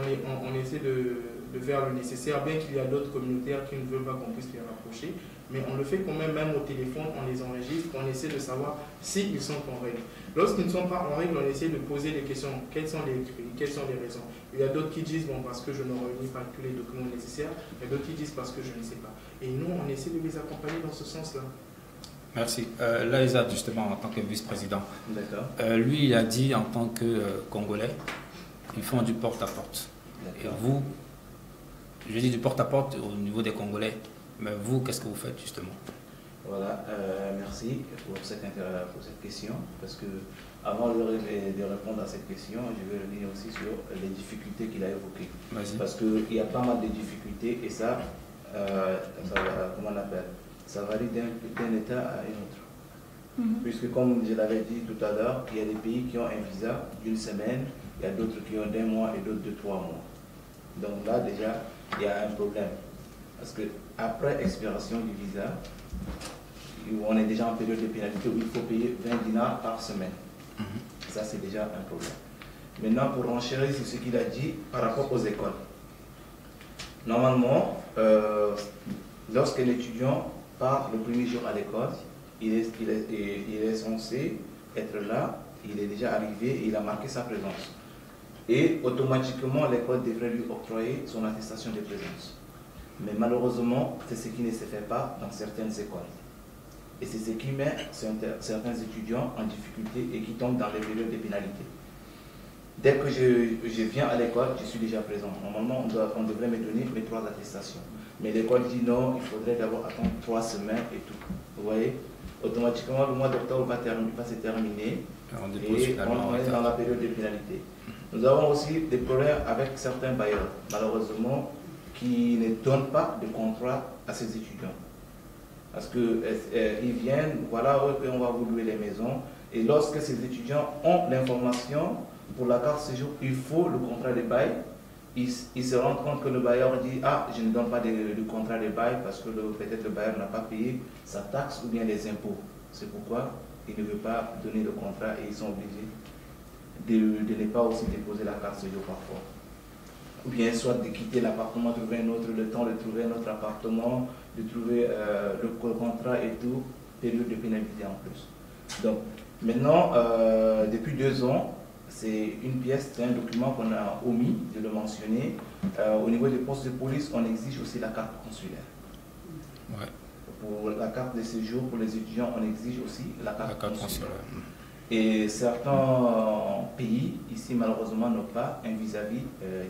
essaie de faire le nécessaire, bien qu'il y a d'autres communautaires qui ne veulent pas qu'on puisse les rapprocher. Mais on le fait quand même au téléphone, on les enregistre, on essaie de savoir s'ils sont en règle. Lorsqu'ils ne sont pas en règle, on essaie de poser des questions. Quelles sont les raisons? Il y a d'autres qui disent, bon, parce que je ne réunis pas tous les documents nécessaires. Il y a d'autres qui disent, parce que je ne sais pas. Et nous, on essaie de les accompagner dans ce sens-là. Merci. L'AISAT, justement, en tant que vice-président, lui, il a dit, en tant que Congolais, ils font du porte-à-porte. Et vous, je dis du porte-à-porte au niveau des Congolais, mais vous, qu'est-ce que vous faites, justement? Voilà, merci pour cette question, parce que avant de répondre à cette question, je vais revenir aussi sur les difficultés qu'il a évoquées. Parce qu'il y a pas mal de difficultés, et ça comment on appelle? ça varie d'un État à un autre. Puisque comme je l'avais dit tout à l'heure, il y a des pays qui ont un visa d'une semaine, il y a d'autres qui ont d'1 mois et d'autres de 3 mois. Donc là déjà, il y a un problème. Parce que après expiration du visa, on est déjà en période de pénalité où il faut payer 20 dinars par semaine. Ça c'est déjà un problème. Maintenant, pour renchérir sur ce qu'il a dit par rapport aux écoles. Normalement, lorsqu'un étudiant part le premier jour à l'école, il est censé être là, il est déjà arrivé et il a marqué sa présence. Et automatiquement, l'école devrait lui octroyer son attestation de présence. Mais malheureusement, c'est ce qui ne se fait pas dans certaines écoles. Et c'est ce qui met certains étudiants en difficulté et qui tombent dans les périodes de pénalité. Dès que je viens à l'école, je suis déjà présent. Normalement, on devrait me donner mes 3 attestations. Mais l'école dit non, il faudrait d'abord attendre 3 semaines et tout. Vous voyez, automatiquement, le mois d'octobre va se terminer et on est dans la période de pénalité. Nous avons aussi des problèmes avec certains bailleurs, malheureusement, qui ne donnent pas de contrat à ces étudiants. Parce qu'ils viennent, voilà, on va vous louer les maisons. Et lorsque ces étudiants ont l'information pour la carte séjour, il faut le contrat de bail. Ils se rendent compte que le bailleur dit « Ah, je ne donne pas de contrat de bail parce que peut-être le bailleur n'a pas payé sa taxe ou bien les impôts. » C'est pourquoi il ne veut pas donner le contrat et ils sont obligés de ne pas aussi déposer la carte séjour parfois. Ou bien soit de quitter l'appartement, trouver un autre, le temps de trouver un autre appartement, de trouver le contrat et tout, période de pénalité en plus. Donc, maintenant, depuis 2 ans, c'est une pièce, c'est un document qu'on a omis de le mentionner. Au niveau des postes de police, on exige aussi la carte consulaire. Ouais. Pour la carte de séjour, pour les étudiants, on exige aussi la carte consulaire. Et certains pays, ici malheureusement, n'ont pas un vis-à-vis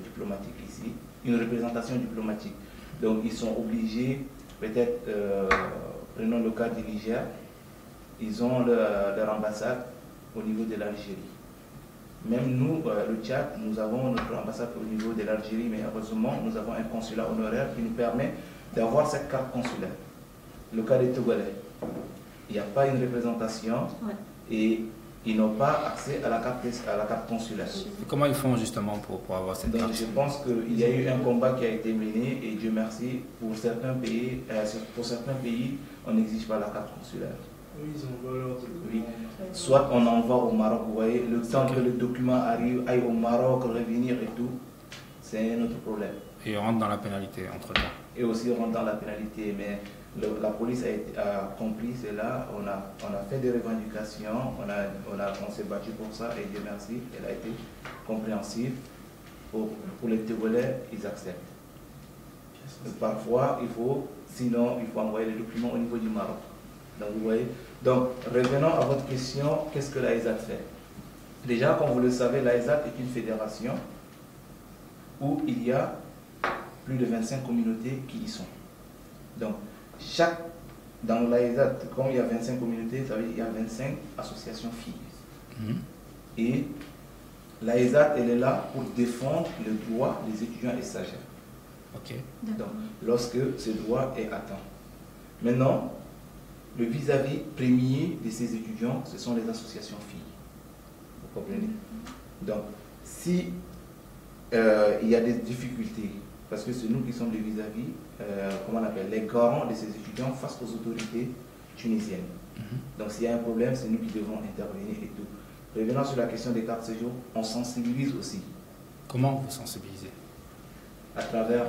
diplomatique ici, une représentation diplomatique. Donc ils sont obligés, peut-être, prenons le cas du Niger, ils ont leur ambassade au niveau de l'Algérie. Même nous, le Tchad, nous avons notre ambassade au niveau de l'Algérie, mais heureusement, nous avons un consulat honoraire qui nous permet d'avoir cette carte consulaire. Le cas des Togolais, il n'y a pas une représentation et ils n'ont pas accès à la carte consulaire. Et comment ils font justement pour avoir cette carte? Je pense qu'il y a eu un combat qui a été mené et Dieu merci, pour certains pays, on n'exige pas la carte consulaire. Oui, ils envoient leur document. Oui. Soit on envoie au Maroc, vous voyez, le temps que le document arrive, aille au Maroc, revenir et tout, c'est un autre problème. Et on rentre dans la pénalité entre-temps. Et aussi on rentre dans la pénalité, mais la police a compris cela, on a fait des revendications, on s'est battu pour ça et Dieu merci, elle a été compréhensive. Pour les Togolais, ils acceptent. Parfois, sinon, il faut envoyer les documents au niveau du Maroc. Donc, vous voyez. Donc, revenons à votre question, qu'est-ce que l'AESAT fait? Déjà, comme vous le savez, l'AESAT est une fédération où il y a plus de 25 communautés qui y sont. Donc, dans l'AESAT, comme il y a 25 communautés, ça veut dire qu'il y a 25 associations filles. Et l'AESAT, elle est là pour défendre le droit des étudiants et stagiaires. Ok. Donc, lorsque ce droit est atteint. Maintenant, le vis-à-vis premier de ces étudiants, ce sont les associations filles. Vous comprenez? Donc, si il y a des difficultés, parce que c'est nous qui sommes les vis-à-vis, comment on appelle, les garants de ces étudiants face aux autorités tunisiennes. Donc, s'il y a un problème, c'est nous qui devons intervenir et tout. Revenant sur la question des cartes séjour, on sensibilise aussi. Comment vous sensibilisez? À travers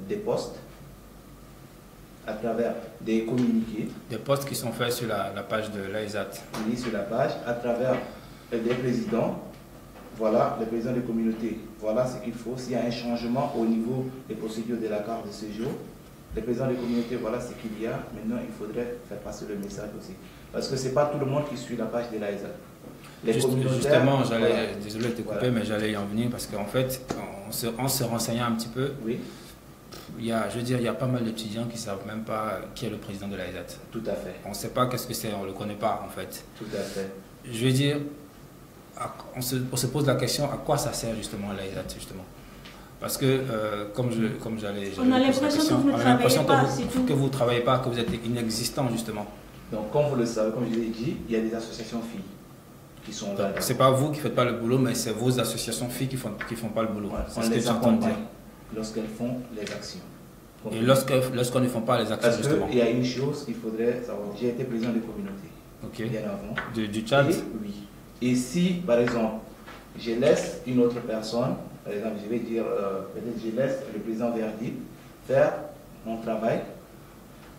des posts, à travers des communiqués. Des posts qui sont faits sur la page de l'AESAT. Oui, sur la page, à travers des présidents. Voilà, les présidents des communautés. Voilà ce qu'il faut. S'il y a un changement au niveau des procédures de la carte de séjour, les présidents des communautés, voilà ce qu'il y a. Maintenant, il faudrait faire passer le message aussi. Parce que ce n'est pas tout le monde qui suit la page de l'AESAT. Justement, voilà. Désolé de te couper, mais j'allais y en venir parce qu'en fait, en se renseignant un petit peu, oui. Il y a pas mal d'étudiants qui ne savent même pas qui est le président de l'AESAT. Tout à fait. On ne sait pas qu'est-ce que c'est, on ne le connaît pas en fait. Tout à fait. Je veux dire, on se pose la question à quoi ça sert justement l'AESAT justement. Parce que, comme j'allais... On a l'impression que vous ne travaillez pas, c'est tout. Que vous ne travaillez pas, que vous êtes inexistant, justement. Donc, comme vous le savez, comme je l'ai dit, il y a des associations filles qui sont là. C'est pas vous qui ne faites pas le boulot, mais c'est vos associations filles qui font pas le boulot. Voilà, c'est on ce que les j'entends dire. lorsqu'elles font les actions. Et lorsqu'on ne font pas les actions, justement. Parce qu'il y a une chose qu'il faudrait savoir. J'ai été président de communauté. Ok. Bien avant. Du Tchad? Oui. Et si, par exemple, je laisse une autre personne, par exemple, je vais dire, peut-être je laisse le président Verdi faire mon travail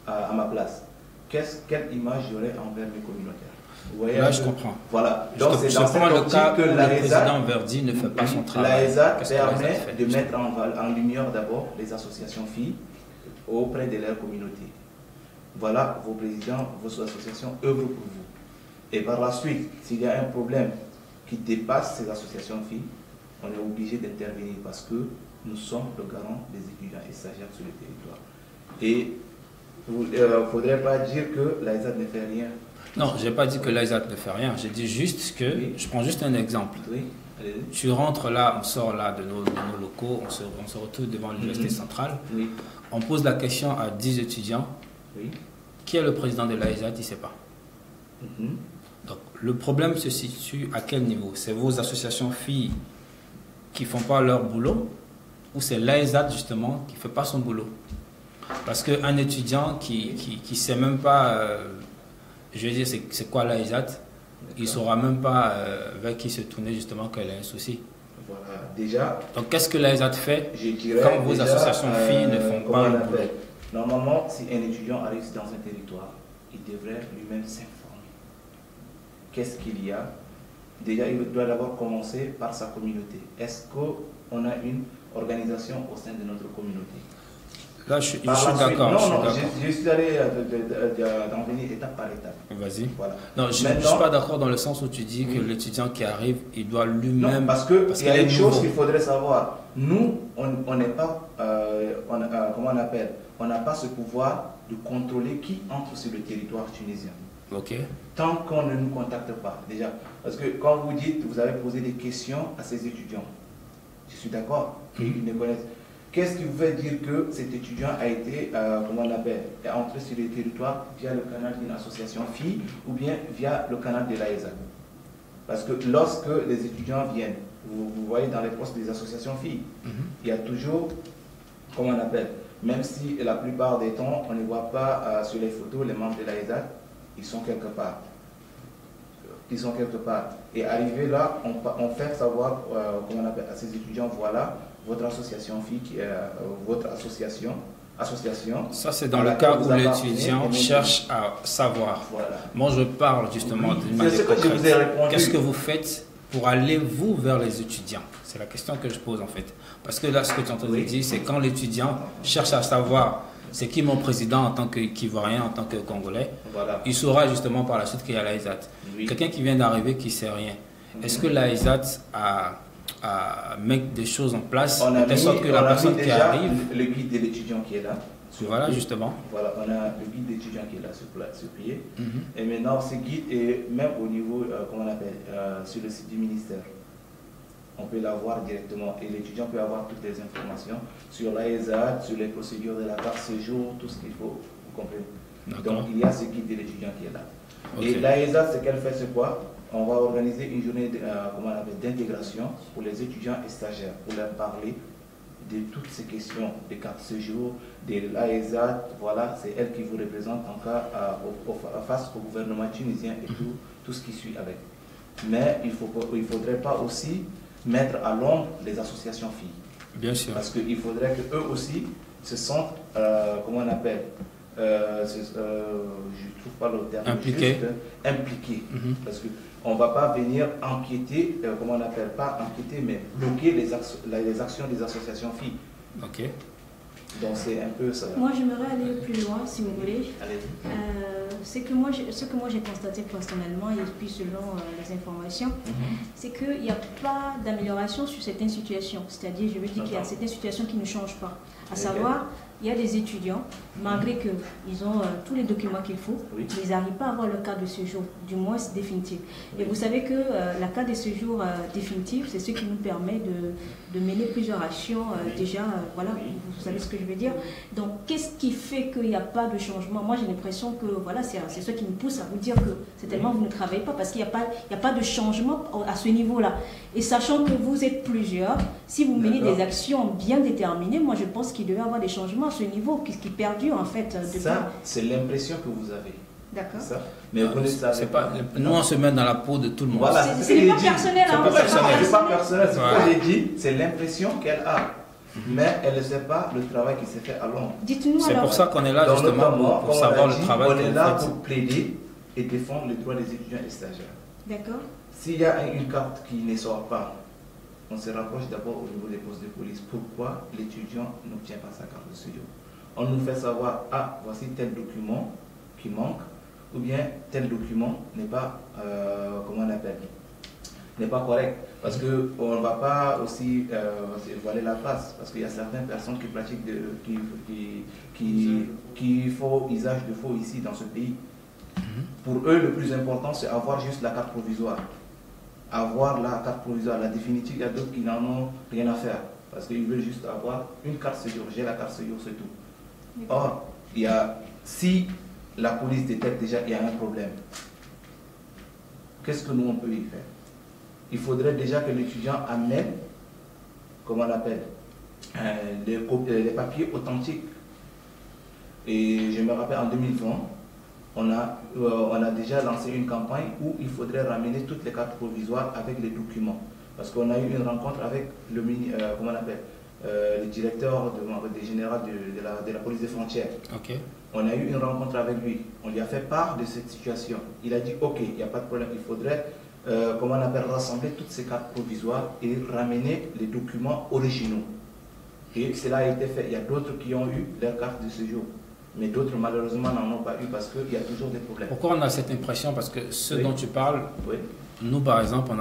à ma place, quelle image j'aurai envers mes communautaires? Vous voyez, là, je comprends. Voilà. Donc, c'est je dans prends cette le cas optique que où le président Verdi ne fait pas son travail. L'AESA permet de mettre en lumière d'abord les associations filles auprès de leur communauté. Voilà, vos présidents, vos associations œuvrent pour vous. Et par la suite, s'il y a un problème qui dépasse ces associations filles, on est obligé d'intervenir parce que nous sommes le garant des étudiants et stagiaires sur le territoire. Et il ne faudrait pas dire que l'AESA ne fait rien. Non, je n'ai pas dit que l'AESA ne fait rien. J'ai dit juste que, je prends juste un exemple. Oui. Tu rentres là, on sort là de nos locaux, on se retrouve devant l'université centrale. Oui. On pose la question à 10 étudiants. Oui. Qui est le président de l'AESA? Il ne sait pas. Donc, le problème se situe à quel niveau? C'est vos associations filles qui ne font pas leur boulot ou c'est l'AESA justement qui ne fait pas son boulot? Parce qu'un étudiant qui ne sait même pas, je veux dire, c'est quoi l'AESA, il ne saura même pas vers qui se tourner justement quand il a un souci. Voilà, déjà. Donc qu'est-ce que l'AESA fait quand vos associations filles ne font pas le boulot? Normalement, si un étudiant arrive dans un territoire, il devrait lui-même s'informer. Qu'est-ce qu'il y a? Déjà, il doit d'abord commencer par sa communauté. Est-ce qu'on a une organisation au sein de notre communauté? Là, je suis d'accord. Non, je suis allé d'en venir étape par étape. Vas-y. Voilà. Non, je ne suis pas d'accord dans le sens où tu dis que l'étudiant qui arrive, il doit lui-même... Non, parce qu'il y a une chose qu'il faudrait savoir. Nous, on n'est pas... comment on appelle? On n'a pas ce pouvoir de contrôler qui entre sur le territoire tunisien. Ok. Tant qu'on ne nous contacte pas, déjà. Parce que quand vous dites, vous avez posé des questions à ces étudiants, je suis d'accord qu'ils ne connaissent. Qu'est-ce qui veut dire que cet étudiant a été, comment on appelle, est entré sur le territoire via le canal d'une association FI ou bien via le canal de l'AESA? Parce que lorsque les étudiants viennent, vous voyez dans les postes des associations FI, il y a toujours, comment on appelle, même si la plupart des temps, on ne voit pas sur les photos les membres de l'AESA, ils sont quelque part. Ils sont quelque part. Et arrivé là, on fait savoir, comment on appelle, à ces étudiants, voilà, votre association FI, votre association. Ça, c'est dans le cas où l'étudiant cherche à savoir. Voilà. Moi, je parle justement d'une manière concrète. Qu'est-ce que vous faites pour aller, vous, vers les étudiants? C'est la question que je pose, en fait. Parce que là, ce que tu es en train de dire, c'est quand l'étudiant cherche à savoir c'est qui mon président en tant qu'Ivoirien, en tant que Congolais, voilà. Il saura justement par la suite qu'il y a l'AESAT. Oui. Quelqu'un qui vient d'arriver qui ne sait rien. Est-ce que l'AESAT a mis des choses en place de telle sorte que la personne qui arrive... le guide de l'étudiant qui est là. Voilà, justement. Voilà, on a le guide d'étudiant qui est là sur pied. Et maintenant, ce guide est même au niveau, comment on appelle, sur le site du ministère. On peut l'avoir directement et l'étudiant peut avoir toutes les informations sur l'AESA, sur les procédures de la carte séjour, tout ce qu'il faut, vous comprenez. Donc il y a ce guide de l'étudiant qui est là. Okay. Et l'AESA, ce qu'elle fait, c'est quoi? On va organiser une journée d'intégration pour les étudiants et stagiaires, pour leur parler de toutes ces questions des cartes séjour, de l'AESA, voilà, c'est elle qui vous représente en cas face au gouvernement tunisien et tout ce qui suit avec. Mais il ne faudrait pas aussi mettre à l'ombre les associations filles. Bien sûr. Parce qu'il faudrait qu'eux aussi se sentent, comment on appelle, je ne trouve pas le terme impliqués. Juste, impliqués. Parce qu'on ne va pas venir enquêter, comment on appelle, pas enquêter, mais bloquer les actions des associations filles. Ok. Donc c'est un peu ça. Moi j'aimerais aller plus loin si vous voulez. Allez-y. Ce que moi j'ai constaté personnellement et puis selon les informations, c'est qu'il n'y a pas d'amélioration sur certaines situations. C'est-à-dire, je veux dire qu'il y a certaines situations qui ne changent pas. À savoir, il y a des étudiants, malgré qu'ils ont tous les documents qu'il faut, Oui. ils n'arrivent pas à avoir le carte de séjour, du moins définitif. Et vous savez que la carte de séjour définitive, c'est ce qui nous permet de mener plusieurs actions déjà, voilà, vous savez ce que je veux dire. Donc, qu'est-ce qui fait qu'il n'y a pas de changement? Moi, j'ai l'impression que, voilà, c'est ce qui me pousse à vous dire que c'est tellement vous ne travaillez pas, parce qu'il n'y a pas de changement à ce niveau-là. Et sachant que vous êtes plusieurs, si vous menez des actions bien déterminées, moi, je pense qu'il devait y avoir des changements à ce niveau qui perdure en fait. Ça, c'est l'impression que vous avez. D'accord. Mais vous ne savez pas. Nous, on se met dans la peau de tout le monde. Voilà, c'est pas personnel. C'est pas personnel. C'est Ouais. ce que j'ai dit. C'est l'impression qu'elle a. Mais elle ne sait pas le travail qui s'est fait à l'ombre. Dites-nous C'est alors. pour ça qu'on est là Donc, justement notamment, pour comme savoir on l'a le dit, travail on que est vous là faites. pour plaider et défendre les droits des étudiants et stagiaires. D'accord. S'il y a une carte qui ne sort pas, on se rapproche d'abord au niveau des postes de police. Pourquoi l'étudiant n'obtient pas sa carte de séjour? On nous fait savoir, ah, voici tel document qui manque, ou bien tel document n'est pas, comment on appelle, n'est pas correct. Parce qu'on ne va pas aussi voiler la face, parce qu'il y a certaines personnes qui pratiquent, qui font usage de faux ici dans ce pays. Pour eux, le plus important, c'est avoir juste la carte provisoire. Avoir la carte provisoire, la définitive, il y a d'autres qui n'en ont rien à faire. Parce qu'ils veulent juste avoir une carte séjour. J'ai la carte séjour, c'est tout. Or, si la police détecte déjà qu'il y a un problème, qu'est-ce que nous on peut y faire? Il faudrait déjà que l'étudiant amène, comment on appelle, les papiers authentiques. Et je me rappelle en 2020, on a déjà lancé une campagne où il faudrait ramener toutes les cartes provisoires avec les documents. Parce qu'on a eu une rencontre avec le, comment on appelle, le directeur général de la police des frontières. Ok. On a eu une rencontre avec lui. On lui a fait part de cette situation. Il a dit, ok, il n'y a pas de problème, il faudrait, comment on appelle, rassembler toutes ces cartes provisoires et ramener les documents originaux. Et cela a été fait. Il y a d'autres qui ont eu leur carte de séjour. Mais d'autres, malheureusement, n'en ont pas eu parce qu'il y a toujours des problèmes. Pourquoi on a cette impression? Parce que ce Oui. dont tu parles, Oui. nous, par exemple,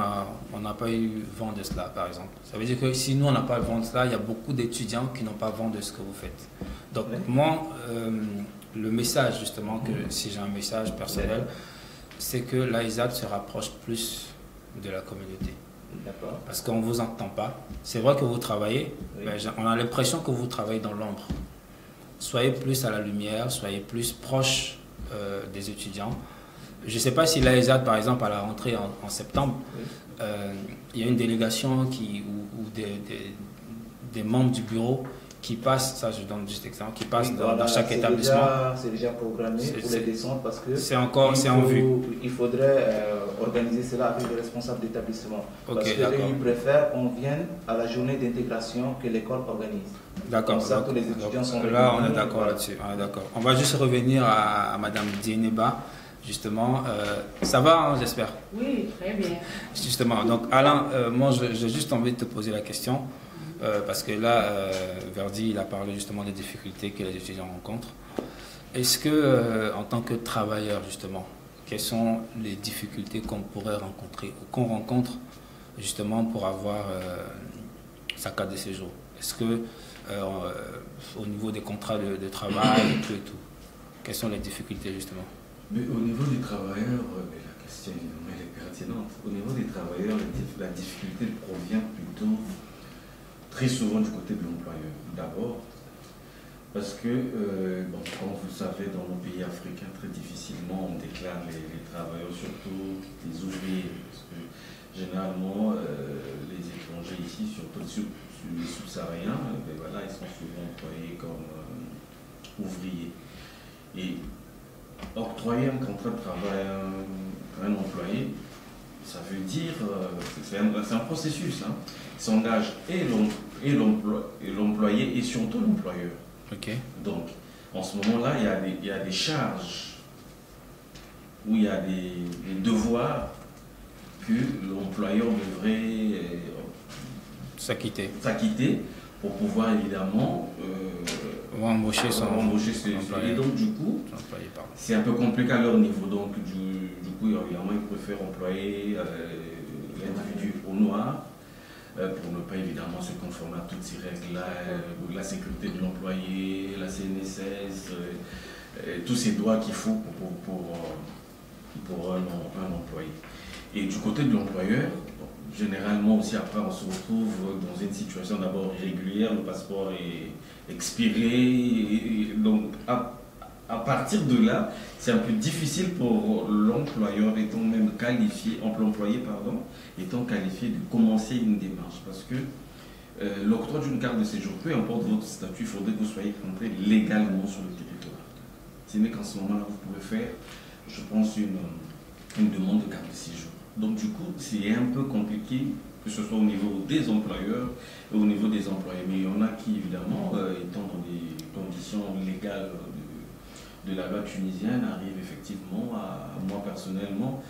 on n'a pas eu vent de cela, par exemple. Ça veut dire que si nous, on n'a pas vent de cela, il y a beaucoup d'étudiants qui n'ont pas vent de ce que vous faites. Donc, Oui. moi, le message, justement, que si j'ai un message personnel, c'est que l'AESAT se rapproche plus de la communauté. D'accord. Parce qu'on ne vous entend pas. C'est vrai que vous travaillez, Oui. mais on a l'impression que vous travaillez dans l'ombre. Soyez plus à la lumière, soyez plus proche des étudiants. Je ne sais pas si l'AESAT, par exemple, à la rentrée en septembre, Oui. il y a une délégation ou des membres du bureau qui passent, ça je donne juste exemple, qui passent Oui, dans voilà, chaque établissement. C'est déjà programmé pour les descentes parce que c'est en vue. Il faudrait organiser cela avec les responsables d'établissement. Ok, parce que d'accord. ils préfèrent qu'on vienne à la journée d'intégration que l'école organise. D'accord. Comme ça, tous les étudiants sont Là, on est réunis. d'accord là-dessus. On est d'accord. On va juste revenir à Madame Dieneba, justement. Ça va, hein, j'espère. Oui, très bien. Justement. Donc, Alain, moi, j'ai juste envie de te poser la question. Parce que là, Verdi, il a parlé justement des difficultés que les étudiants rencontrent. Est-ce que, en tant que travailleur, justement, quelles sont les difficultés qu'on pourrait rencontrer ou qu'on rencontre justement pour avoir sa carte de séjour? Est-ce que, au niveau des contrats de travail et tout, quelles sont les difficultés justement? Mais au niveau des travailleurs, la question elle est pertinente. Au niveau des travailleurs, la difficulté provient plutôt très souvent du côté de l'employeur. D'abord, parce que, comme vous le savez, dans nos pays africains, très difficilement on déclare les travailleurs, surtout les ouvriers. Parce que généralement, les étrangers ici, surtout les subsahariens, voilà, ils sont souvent employés comme ouvriers. Et octroyer un contrat de travail à un employé, ça veut dire, c'est un processus, hein. Il s'engage et l'employé et surtout l'employeur. Ok. Donc, en ce moment-là, il y a des charges, où il y a des devoirs que l'employeur devrait S'acquitter. pour pouvoir évidemment Embaucher son ses employés. Et donc, du coup, c'est un peu compliqué à leur niveau. Donc, du coup, évidemment, ils préfèrent employer l'individu au noir pour ne pas évidemment se conformer à toutes ces règles-là, la sécurité de l'employé, la CNSS, tous ces droits qu'il faut pour un employé. Et du côté de l'employeur, généralement aussi après on se retrouve dans une situation d'abord irrégulière, le passeport est expiré, et donc à partir de là, c'est un peu difficile pour l'employeur étant même qualifié, l'employé pardon, étant qualifié de commencer une démarche parce que l'octroi d'une carte de séjour, peu importe votre statut, il faudrait que vous soyez rentré légalement sur le territoire. Ce n'est qu'en ce moment-là vous pouvez faire, je pense, une demande de carte de séjour. Donc du coup, c'est un peu compliqué, que ce soit au niveau des employeurs et au niveau des employés. Mais il y en a qui, évidemment, étant dans des conditions légales de la loi tunisienne, arrivent effectivement à moi personnellement,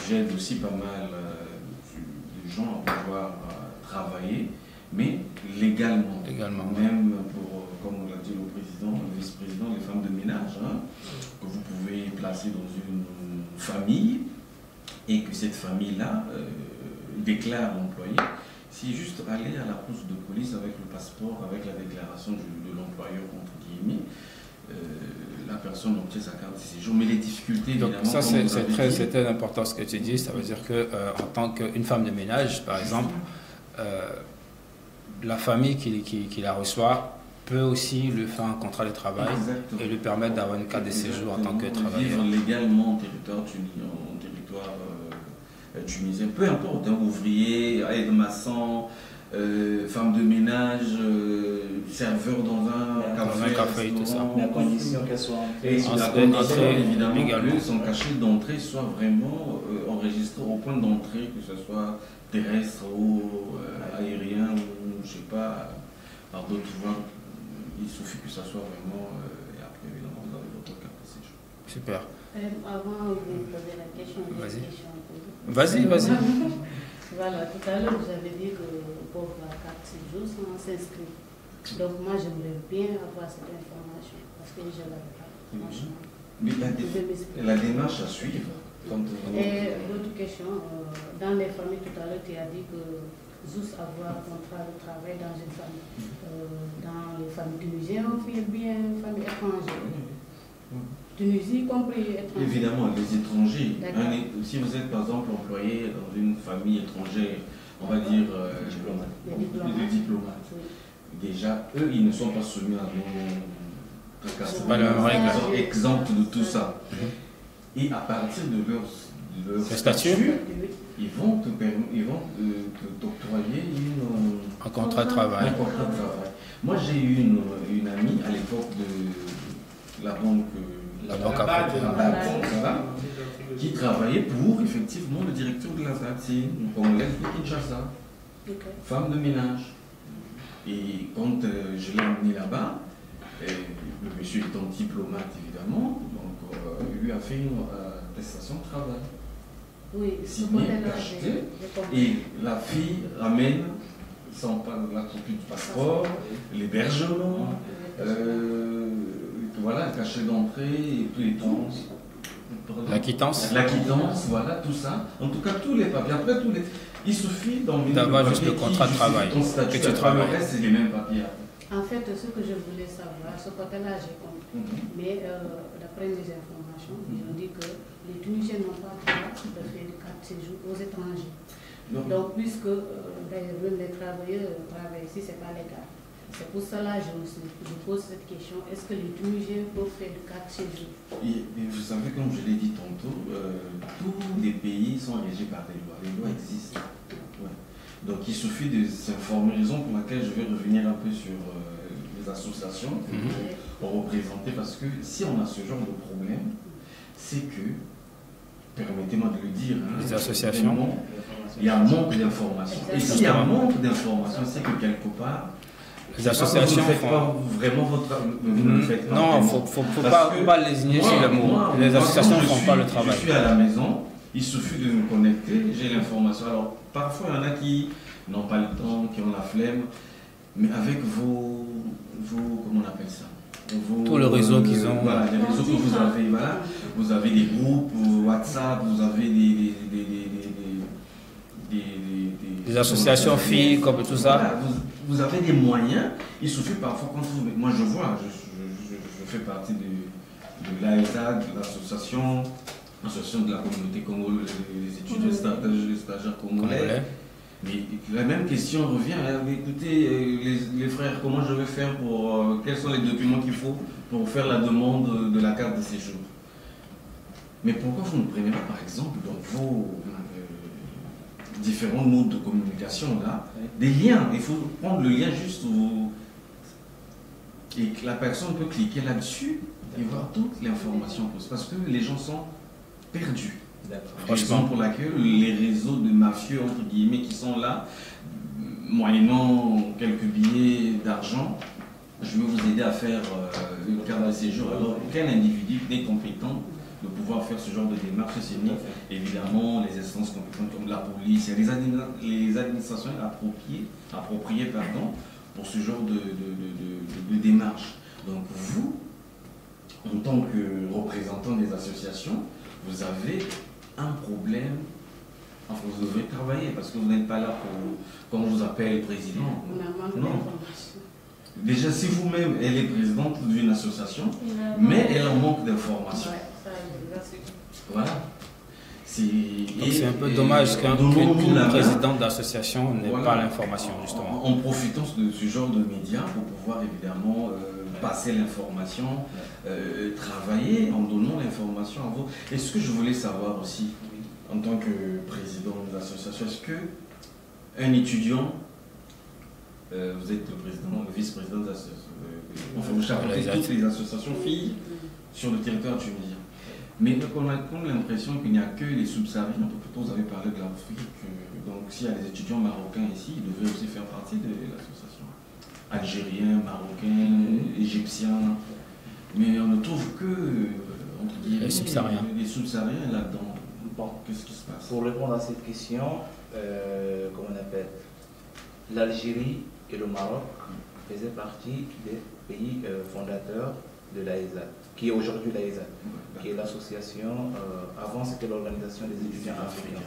j'aide aussi pas mal de gens à pouvoir travailler, mais légalement. Même pour, comme l'a dit le président, le vice-président, les femmes de ménage, que vous pouvez placer dans une famille, et que cette famille-là déclare l'employé, c'est juste aller à la poste de police avec le passeport, avec la déclaration de l'employeur, entre guillemets, la personne obtient sa carte de séjour. Mais les difficultés, donc, évidemment... ça, c'est très important ce que tu dis. Ça veut dire qu'en tant qu'une femme de ménage, par exemple, la famille qui la reçoit peut aussi lui faire un contrat de travail. Exactement. Et lui permettre d'avoir une carte de séjour en tant que travailleur. Vivre légalement en territoire tunisien, peu importe, ouvrier, aide-maçon, femme de ménage, serveur dans un café, tout ça. À condition qu'elle soit entrée. Et à condition, évidemment, que son cachet d'entrée soit vraiment enregistré au point d'entrée, que ce soit terrestre ou aérien, ou je ne sais pas, par d'autres voies. Il suffit que ça soit vraiment, et après, évidemment, vous avez votre carte de séjour. Super. Avant de vous poser la question, Vas-y. Voilà, tout à l'heure, vous avez dit que pour la carte de séjour, on s'inscrit. Donc, moi, j'aimerais bien avoir cette information, parce que je ne l'avais pas, franchement. Mais la démarche à suivre. Et l'autre question, dans les familles, tout à l'heure, tu as dit que juste avoir un contrat de travail dans une famille. Dans les familles tunisiennes, on fait bien famille étrangère. Tunisie compris étranger. Évidemment, les étrangers. Si vous êtes par exemple employé dans une famille étrangère, on va dire les diplomates. Oui. Déjà, eux, ils ne sont pas soumis à nos règles. Ils sont exempts de tout ça. Et à partir de leur statut, ils vont t'octroyer un contrat de travail. Moi, j'ai eu une amie à l'époque de la banque qui travaillait pour effectivement le directeur de la BAD, c'est une Congolaise de Kinshasa, femme de ménage. Et quand je l'ai emmené là-bas, le monsieur étant diplomate évidemment, donc il lui a fait une attestation de travail. Oui, signé, acheté, et la fille ramène la copie du passeport, l'hébergement, voilà, le cachet d'entrée et tous les temps. L'acquittance, voilà, tout ça. En tout cas, tous les papiers. Après, il suffit d'avoir juste le contrat de travail. Que tu travailles. Le reste, c'est les mêmes papiers. En fait, ce que je voulais savoir, ce côté-là, j'ai compris. Mais d'après mes informations, ils ont dit que les Tunisiens n'ont pas le droit de faire des cartes de séjour aux étrangers. Donc, puisque d'ailleurs, même les travailleurs travaillent ici, ce n'est pas légal. C'est pour cela que je pose cette question. Est-ce que les Tunisiens peuvent faire des cartes de séjour? Et vous savez, comme je l'ai dit tantôt, tous les pays sont régis par des lois. Les lois existent. Ouais. Donc il suffit de s'informer, raison pour laquelle je vais revenir un peu sur les associations pour représenter, parce que si on a ce genre de problème, c'est que, permettez-moi de le dire, les associations, il y a un manque d'informations. Et s'il y a un manque d'informations, c'est que quelque part, les associations vous ne faites pas vraiment votre... Non, il ne faut pas les ignorer sur le mot. Les associations ne font pas le travail. Je suis à la maison, il suffit de me connecter, j'ai l'information. Alors, parfois, il y en a qui n'ont pas le temps, qui ont la flemme, mais avec vos comment on appelle ça, tout le réseau qu'ils ont. Voilà, les réseaux que vous avez, voilà. Vous avez des groupes WhatsApp, vous avez des des associations filles, comme tout ça. Voilà, vous avez des moyens. Il suffit parfois quand vous... Moi je vois, je fais partie de l'AESAD, l'association de la communauté congolaise, les étudiants les stagiaires congolais. Mais la même question revient. Écoutez, les frères, comment je vais faire pour... quels sont les documents qu'il faut pour faire la demande de la carte de séjour? Mais pourquoi vous ne prenez pas, par exemple, dans vos différents modes de communication, là, des liens? Il faut prendre le lien juste et que la personne peut cliquer là-dessus et voir toute l'information. Parce que les gens sont perdus. Raison pour laquelle les réseaux de mafieux, entre guillemets, qui sont là, moyennant quelques billets d'argent, je vais vous aider à faire une carte de séjour. Alors, aucun individu n'est compétent de pouvoir faire ce genre de démarche, c'est évidemment les instances compétentes comme la police, il y a les administrations appropriées pour ce genre de démarche. Donc vous, en tant que représentant des associations, vous avez un problème. Enfin, vous devez travailler parce que vous n'êtes pas là pour, comme on vous appelle, président. Non. Déjà, si vous-même, elle est présidente d'une association, mais elle en manque d'informations. Voilà. C'est un peu dommage qu'une présidente d'association n'ait pas l'information, justement. En profitant de ce genre de médias pour pouvoir évidemment passer l'information, travailler en donnant l'information à vous. Et ce que je voulais savoir aussi, en tant que président de l'association, est-ce qu'un étudiant, vous êtes le président, le vice-président de l'association, enfin vous chapeautez toutes les associations filles sur le territoire tunisien. Mais on a comme l'impression qu'il n'y a que les subsahariens, plutôt vous avez parlé de l'Afrique, donc s'il y a des étudiants marocains ici, ils devraient aussi faire partie de l'association. Algériens, Marocains, Égyptiens, mais on ne trouve que entre guillemets, les subsahariens là-dedans. Bon, qu'est-ce qui se passe? Pour répondre à cette question, comment on appelle, l'Algérie et le Maroc faisaient partie des pays fondateurs de l'AESAD, qui est aujourd'hui l'AESAD, qui est l'association, avant c'était l'organisation des étudiants africains.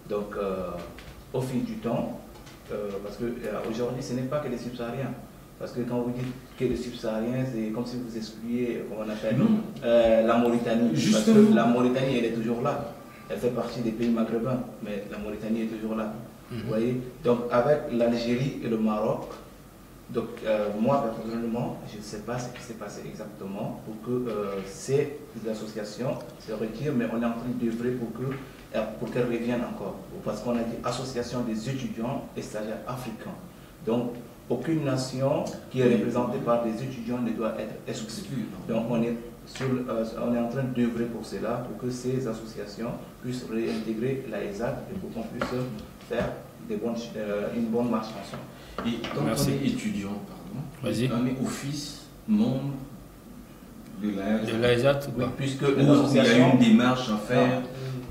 Donc au fil du temps, parce qu'aujourd'hui ce n'est pas que les subsahariens, parce que quand vous dites que les subsahariens, c'est comme si vous excluiez, comment on appelle, la Mauritanie. Justement. Parce que la Mauritanie, elle est toujours là. Elle fait partie des pays maghrébins, mais la Mauritanie est toujours là. Vous voyez? Donc avec l'Algérie et le Maroc, donc moi personnellement, je ne sais pas ce qui s'est passé exactement pour que ces associations se retirent, mais on est en train d'œuvrer pour qu'elles reviennent encore. Parce qu'on a dit association des étudiants et stagiaires africains. Donc aucune nation qui est représentée par des étudiants ne doit être exclue. Donc on est en train d'œuvrer pour cela, pour que ces associations puissent réintégrer l'AESAD et pour qu'on puisse faire une bonne marche ensemble. Et quand on est étudiant, on est office membre de l'AESAD, oui, puisque il y a une démarche à faire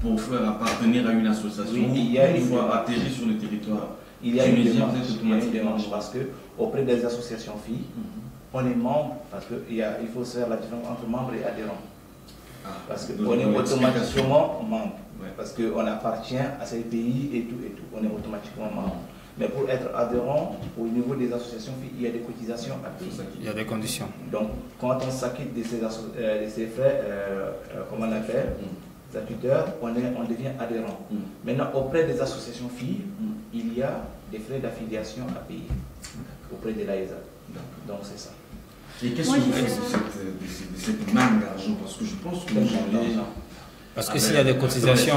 pour faire appartenir à une association. Oui, il faut atterrir sur le territoire. Il y a une démarche parce que auprès des associations filles, on est membre parce qu'il faut faire la différence entre membre et adhérent. Parce qu'on est automatiquement membre. Parce qu'on appartient à ces pays et tout. On est automatiquement membre. Mais pour être adhérent, au niveau des associations filles, il y a des cotisations à payer. Il y a des conditions. Donc, quand on s'acquitte de ces frais, comment on appelle, statutaires, on devient adhérent. Maintenant, auprès des associations filles, il y a des frais d'affiliation à payer auprès de l'AESAD. Donc, c'est ça. Et qu'est-ce que vous faites de cette manne d'argent? Parce que je pense que parce que s'il y a des cotisations,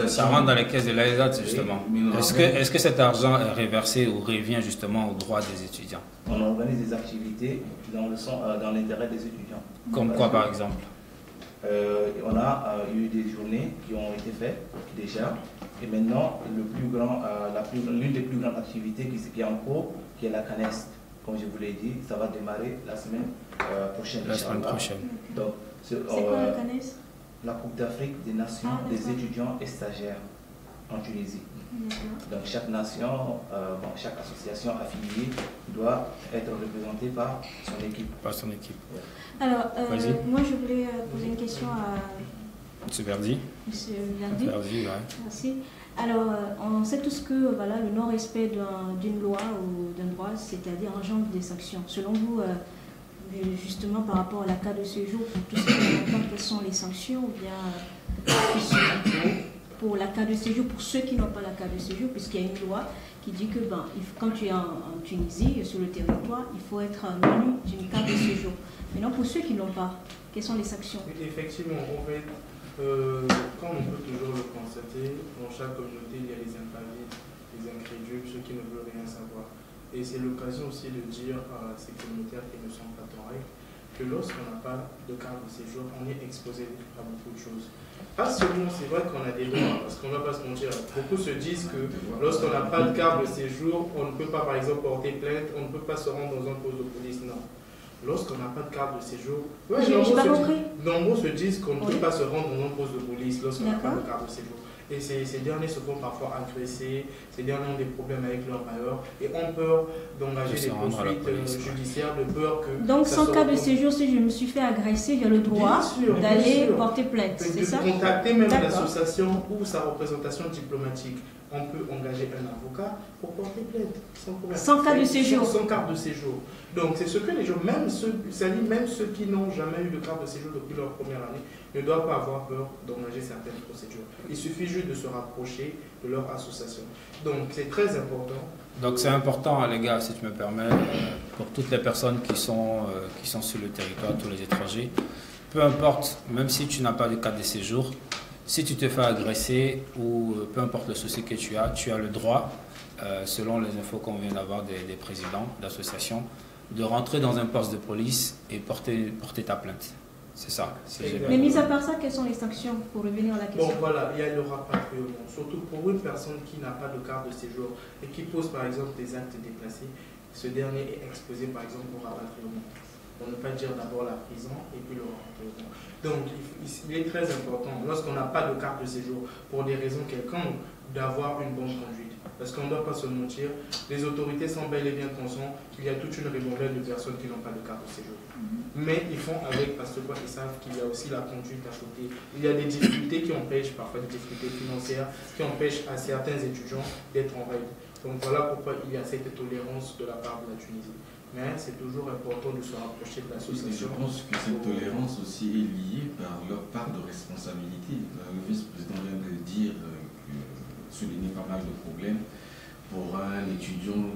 ça rentre dans les caisses de l'AESAD, justement. Est-ce que cet argent est reversé ou revient justement aux droits des étudiants? On organise des activités dans l'intérêt des étudiants. Comme quoi, par exemple? On a eu des journées qui ont été faites déjà. Et maintenant, l'une des plus grandes activités qui est en cours, qui est la CANEST. Comme je vous l'ai dit, ça va démarrer la semaine prochaine. La semaine prochaine. Donc, c'est quoi la CANEST? La Coupe d'Afrique des nations, des étudiants et stagiaires en Tunisie. Donc chaque nation, chaque association affiliée doit être représentée par son équipe. Par son équipe. Ouais. Alors, moi je voulais poser une question Monsieur Verdi. Monsieur Verdi. Verdi, ouais. Merci. Alors, on sait tous que voilà, le non-respect d'une loi ou d'un droit, c'est-à-dire engendre des sanctions. Selon vous, justement par rapport à la carte de séjour, pour tous ceux qui n'ont pas, quelles sont les sanctions ou bien pour la carte de séjour, pour ceux qui n'ont pas la carte de séjour, puisqu'il y a une loi qui dit que quand tu es en Tunisie, sur le territoire, il faut être muni d'une carte de séjour. Maintenant, pour ceux qui n'ont pas, quelles sont les sanctions? Effectivement, en fait, comme on peut toujours le constater, dans chaque communauté, il y a les impavides, les incrédules, ceux qui ne veulent rien savoir. Et c'est l'occasion aussi de dire à ces communautaires qui ne sont pas dans règle que lorsqu'on n'a pas de carte de séjour, on est exposé à beaucoup de choses. Pas seulement, c'est vrai qu'on a des droits, parce qu'on ne va pas se mentir. Beaucoup se disent que lorsqu'on n'a pas de carte de séjour, on ne peut pas, par exemple, porter plainte, on ne peut pas se rendre dans un poste de police. Non. Lorsqu'on n'a pas de carte de séjour, nombreux se disent qu'on ne peut pas se rendre dans un poste de police lorsqu'on n'a pas de carte de séjour. Et ces derniers se font parfois agresser, ces derniers ont des problèmes avec leur bailleur et ont peur d'engager des poursuites judiciaires, de peur que... Donc sans carte de séjour, si je me suis fait agresser, j'ai le droit d'aller porter plainte, c'est ça? De contacter même l'association ou sa représentation diplomatique. On peut engager un avocat pour porter plainte, sans problème. Sans carte de séjour. Sans carte de séjour. Donc c'est ce que les gens, même ceux qui n'ont jamais eu de carte de séjour depuis leur première année, ne doivent pas avoir peur d'engager certaines procédures. Il suffit juste de se rapprocher de leur association. Donc c'est très important. Donc c'est important, les gars, si tu me permets, pour toutes les personnes qui sont sur le territoire, tous les étrangers, peu importe, même si tu n'as pas de carte de séjour, si tu te fais agresser ou peu importe le souci que tu as le droit, selon les infos qu'on vient d'avoir des présidents d'associations, de rentrer dans un poste de police et porter ta plainte. C'est ça. Mais mis à part ça, quelles sont les sanctions pour revenir à la question? Bon, voilà, il y a le rapatriement. Surtout pour une personne qui n'a pas de carte de séjour et qui pose par exemple des actes déplacés, ce dernier est exposé par exemple au rapatriement. Pour ne pas dire d'abord la prison et puis le rapatriement. Donc, il est très important, lorsqu'on n'a pas de carte de séjour, pour des raisons quelconques, d'avoir une bonne conduite. Parce qu'on ne doit pas se mentir, les autorités sont bel et bien conscientes qu'il y a toute une ribambelle de personnes qui n'ont pas de carte de séjour. Mais ils font avec parce qu'ils savent qu'il y a aussi la conduite à côté. Il y a des difficultés qui empêchent, parfois des difficultés financières, qui empêchent à certains étudiants d'être en règle. Donc voilà pourquoi il y a cette tolérance de la part de la Tunisie. Mais c'est toujours important de se rapprocher de l'association. Je pense que cette tolérance aussi est liée par leur part de responsabilité. Le vice-président vient de dire, souligner pas mal de problèmes pour un étudiant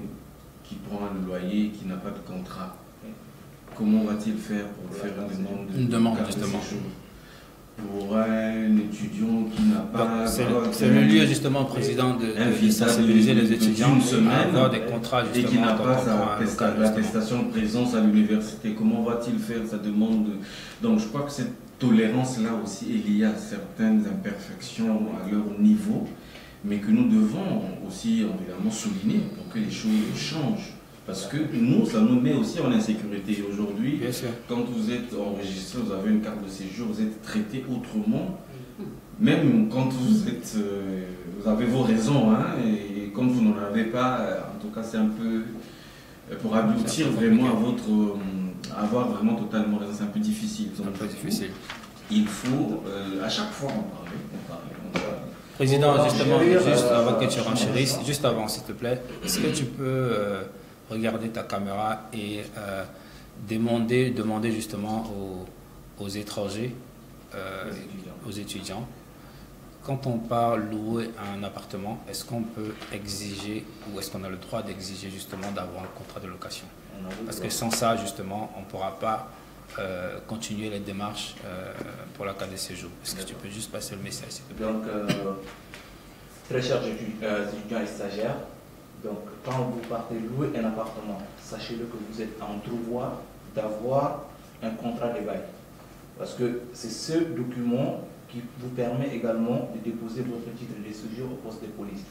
qui prend un loyer, qui n'a pas de contrat. Comment va-t-il faire pour faire une demande justement. Pour un étudiant qui n'a pas... C'est le lieu justement, président, de sensibiliser les étudiants à avoir des contrats justement. Et qui n'a pas l'attestation de présence à l'université. Comment va-t-il faire sa demande? Donc je crois que cette tolérance-là aussi est liée à certaines imperfections à leur niveau, mais que nous devons aussi évidemment souligner pour que les choses changent. Parce que nous, ça nous met aussi en insécurité. Aujourd'hui, quand vous êtes enregistré, vous avez une carte de séjour, vous êtes traité autrement. Même quand vous avez vos raisons, hein, et quand vous n'en avez pas, en tout cas c'est un peu, pour aboutir vraiment à avoir vraiment totalement raison, c'est un peu difficile. Donc, un peu difficile. Il faut à chaque fois en parler. Président, justement, juste avant que tu renchérisses, juste avant s'il te plaît, est-ce que tu peux regarder ta caméra et demander justement aux étrangers, aux étudiants, quand on parle louer un appartement, est-ce qu'on peut exiger ou est-ce qu'on a le droit d'exiger justement d'avoir un contrat de location? Parce que sans ça, justement, on ne pourra pas continuer les démarches pour la carte de séjour. Est-ce que tu peux juste passer le message, s'il te plaît? Donc, très chers étudiants et stagiaires, donc, quand vous partez louer un appartement, sachez-le que vous êtes en devoir d'avoir un contrat de bail. Parce que c'est ce document qui vous permet également de déposer votre titre de séjour au poste de police.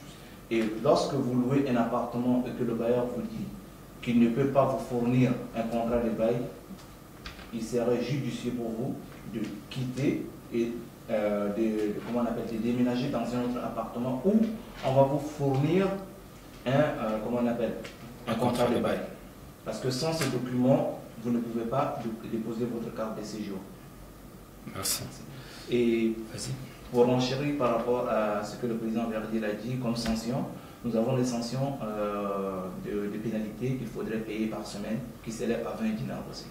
Et lorsque vous louez un appartement et que le bailleur vous dit qu'il ne peut pas vous fournir un contrat de bail, il serait judicieux pour vous de quitter et de déménager dans un autre appartement où on va vous fournir un contrat de bail. Parce que sans ce document, vous ne pouvez pas déposer votre carte de séjour. Merci. Et pour enchérir par rapport à ce que le président Verdier a dit comme sanction, nous avons des sanctions de pénalité qu'il faudrait payer par semaine qui s'élèvent à 20 dinars aussi.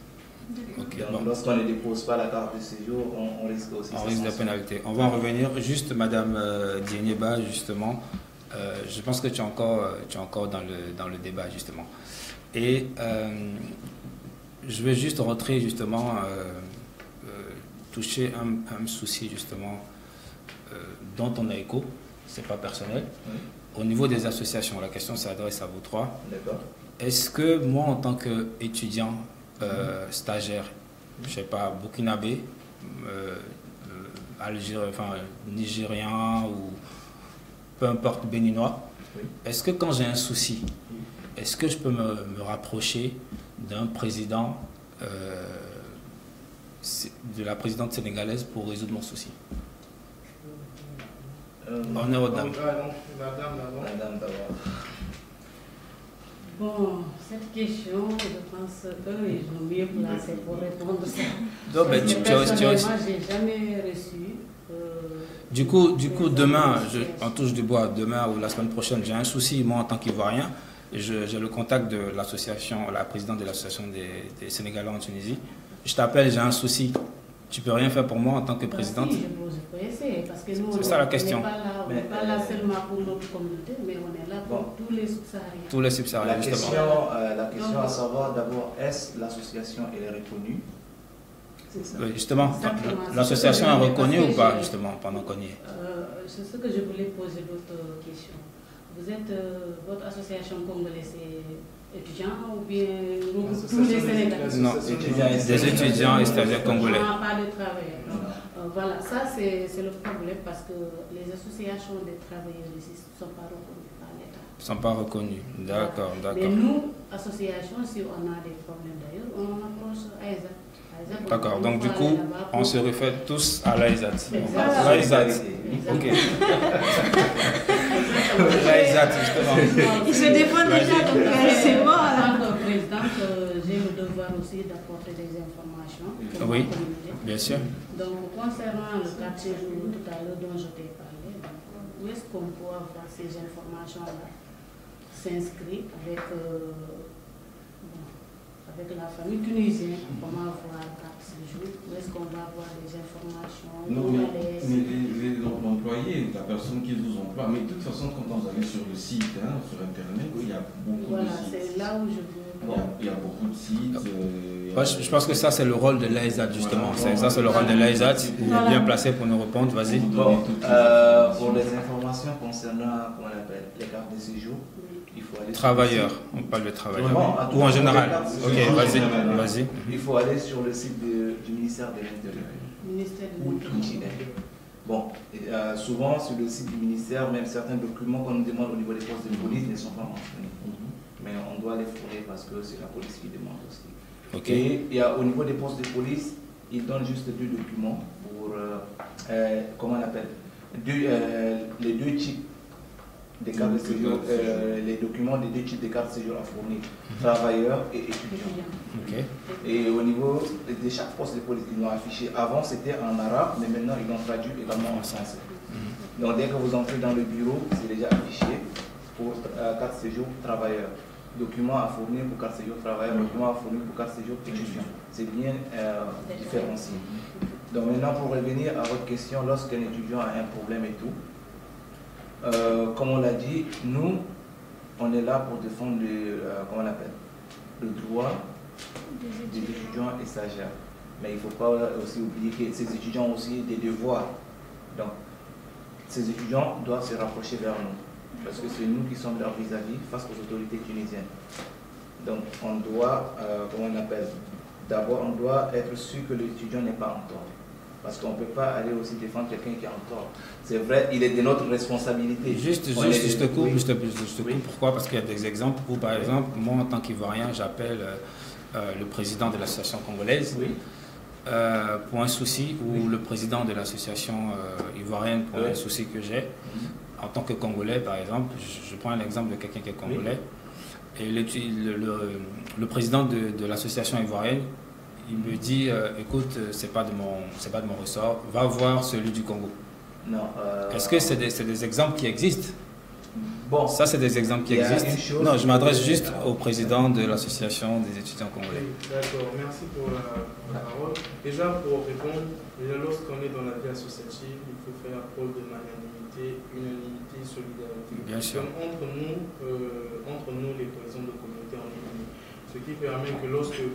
Okay, donc, lorsqu'on ne dépose pas la carte de séjour, on risque aussi de pénalité. On va en revenir. Juste, Madame Dienieba, justement, je pense que tu es encore dans le débat, justement. Et je vais juste rentrer, justement, toucher un souci, justement, dont on a écho, c'est pas personnel. Oui. Au niveau des associations, la question s'adresse à vous trois. D'accord. Est-ce que moi, en tant qu'étudiant, stagiaire, je ne sais pas, burkinabé, algérien, enfin, nigérien ou peu importe, béninois, oui. Est-ce que quand j'ai un souci, est-ce que je peux me rapprocher d'un président, de la présidente sénégalaise pour résoudre mon souci? Honneur aux dames. Madame d'abord. Bon, cette question, je pense qu'ils sont mieux placés pour répondre à ça. Non, mais personnellement, je n'ai jamais reçu. Du coup, demain, en touche du bois, demain ou la semaine prochaine, j'ai un souci, moi en tant qu'Ivoirien, j'ai le contact de l'association, la présidente de l'association des Sénégalais en Tunisie. Je t'appelle, j'ai un souci. Tu peux rien faire pour moi en tant que présidente? Si, je peux essayer, parce que nous, c'est ça la question. On n'est pas là seulement pour notre communauté, mais on est là pour tous les subsahariens. Tous les subsahariens, justement. La question à savoir d'abord, est-ce l'association est reconnue? C'est ça. Oui, justement, l'association est reconnue ou pas, justement, pendant qu'on y est? C'est ce que je voulais poser d'autres questions. Vous êtes, votre association congolaise, étudiants ou bien tous les Sénégalais? Non, des étudiants et stagiaires congolais. Pas de travailleurs. Voilà, ça c'est le problème parce que les associations des travailleurs ici ne sont pas reconnues par l'État. Ils ne sont pas reconnus, d'accord, Mais d'accord. nous, associations, si on a des problèmes d'ailleurs, on approche AESA. D'accord, donc du coup, on se réfère tous à l'AESAT. L'AESAT. Ok. L'AESAT, justement. Il se défend déjà, donc c'est bon. En tant que présidente, j'ai le devoir aussi d'apporter des informations. Oui, bien sûr. Donc, concernant le cas de séjour tout à l'heure dont je t'ai parlé, où est-ce qu'on peut avoir ces informations-là s'inscrire avec la famille tunisienne, comment avoir la carte de séjour, où est-ce qu'on va avoir des informations? Mais l'employé, la personne qui vous emploie, mais de toute façon, quand vous allez sur le site, sur Internet, il y a beaucoup de sites. Voilà, c'est là où je veux. Il y a beaucoup de sites. Je pense que ça, c'est le rôle de l'AESAT, justement. Ça, c'est le rôle de l'AESAT. Il est bien placé pour nous répondre. Vas-y. Bon, pour les informations concernant, comment on appelle, les cartes de séjour, il faut aller Travailleurs, on parle de travailleurs. Non, Ou en général. Ok, vas-y. Vas-y. Il faut aller sur le site du ministère de l'Intérieur. Ministère de Ou tout Bon, souvent sur le site du ministère, même certains documents qu'on nous demande au niveau des postes de police ne sont pas mentionnés. Mais on doit les fournir parce que c'est la police qui demande aussi. Okay. Et il y a, au niveau des postes de police, ils donnent juste 2 documents pour, comment on appelle, les 2 types de cartes de séjour, les documents des 2 types de cartes de séjour à fournir, travailleurs et étudiants. Okay. Et au niveau de chaque poste de police, ils l'ont affiché. Avant, c'était en arabe, mais maintenant, ils l'ont traduit également en français. Donc, dès que vous entrez dans le bureau, c'est déjà affiché pour carte de séjour travailleurs. Documents à fournir pour carte de séjour travailleur, documents à fournir pour carte de séjour étudiant. C'est bien différencié. Donc maintenant, pour revenir à votre question, lorsqu'un étudiant a un problème et tout, comme on l'a dit, nous, on est là pour défendre comment on appelle, le droit des étudiants et stagiaires. Mais il ne faut pas aussi oublier que ces étudiants ont aussi des devoirs. Donc, ces étudiants doivent se rapprocher vers nous. Parce que c'est nous qui sommes leur vis-à-vis face aux autorités tunisiennes. Donc on doit, comment on appelle, d'abord on doit être sûr que l'étudiant n'est pas en tort. Parce qu'on ne peut pas aller aussi défendre quelqu'un qui est en tort. C'est vrai, il est de notre responsabilité. Je te coupe, pourquoi? Parce qu'il y a des exemples où, par exemple, moi en tant qu'Ivoirien, j'appelle le président de l'association congolaise pour un souci, ou le président de l'association ivoirienne pour un souci que j'ai. En tant que Congolais, par exemple, je prends l'exemple de quelqu'un qui est Congolais, et le président de l'association ivoirienne, il me dit, écoute, c'est pas de mon ressort, va voir celui du Congo. Non. Est-ce que c'est des exemples qui existent? Bon, ça, c'est des exemples qui existent. Non, je m'adresse juste au président de l'association des étudiants congolais. Oui, d'accord, merci pour la parole. Déjà, pour répondre, lorsqu'on est dans la vie associative, il faut faire preuve de magnanimité, unanimité, solidarité. Bien sûr. Donc, entre nous, les présidents de communauté, on est unis. Ce qui permet que lorsque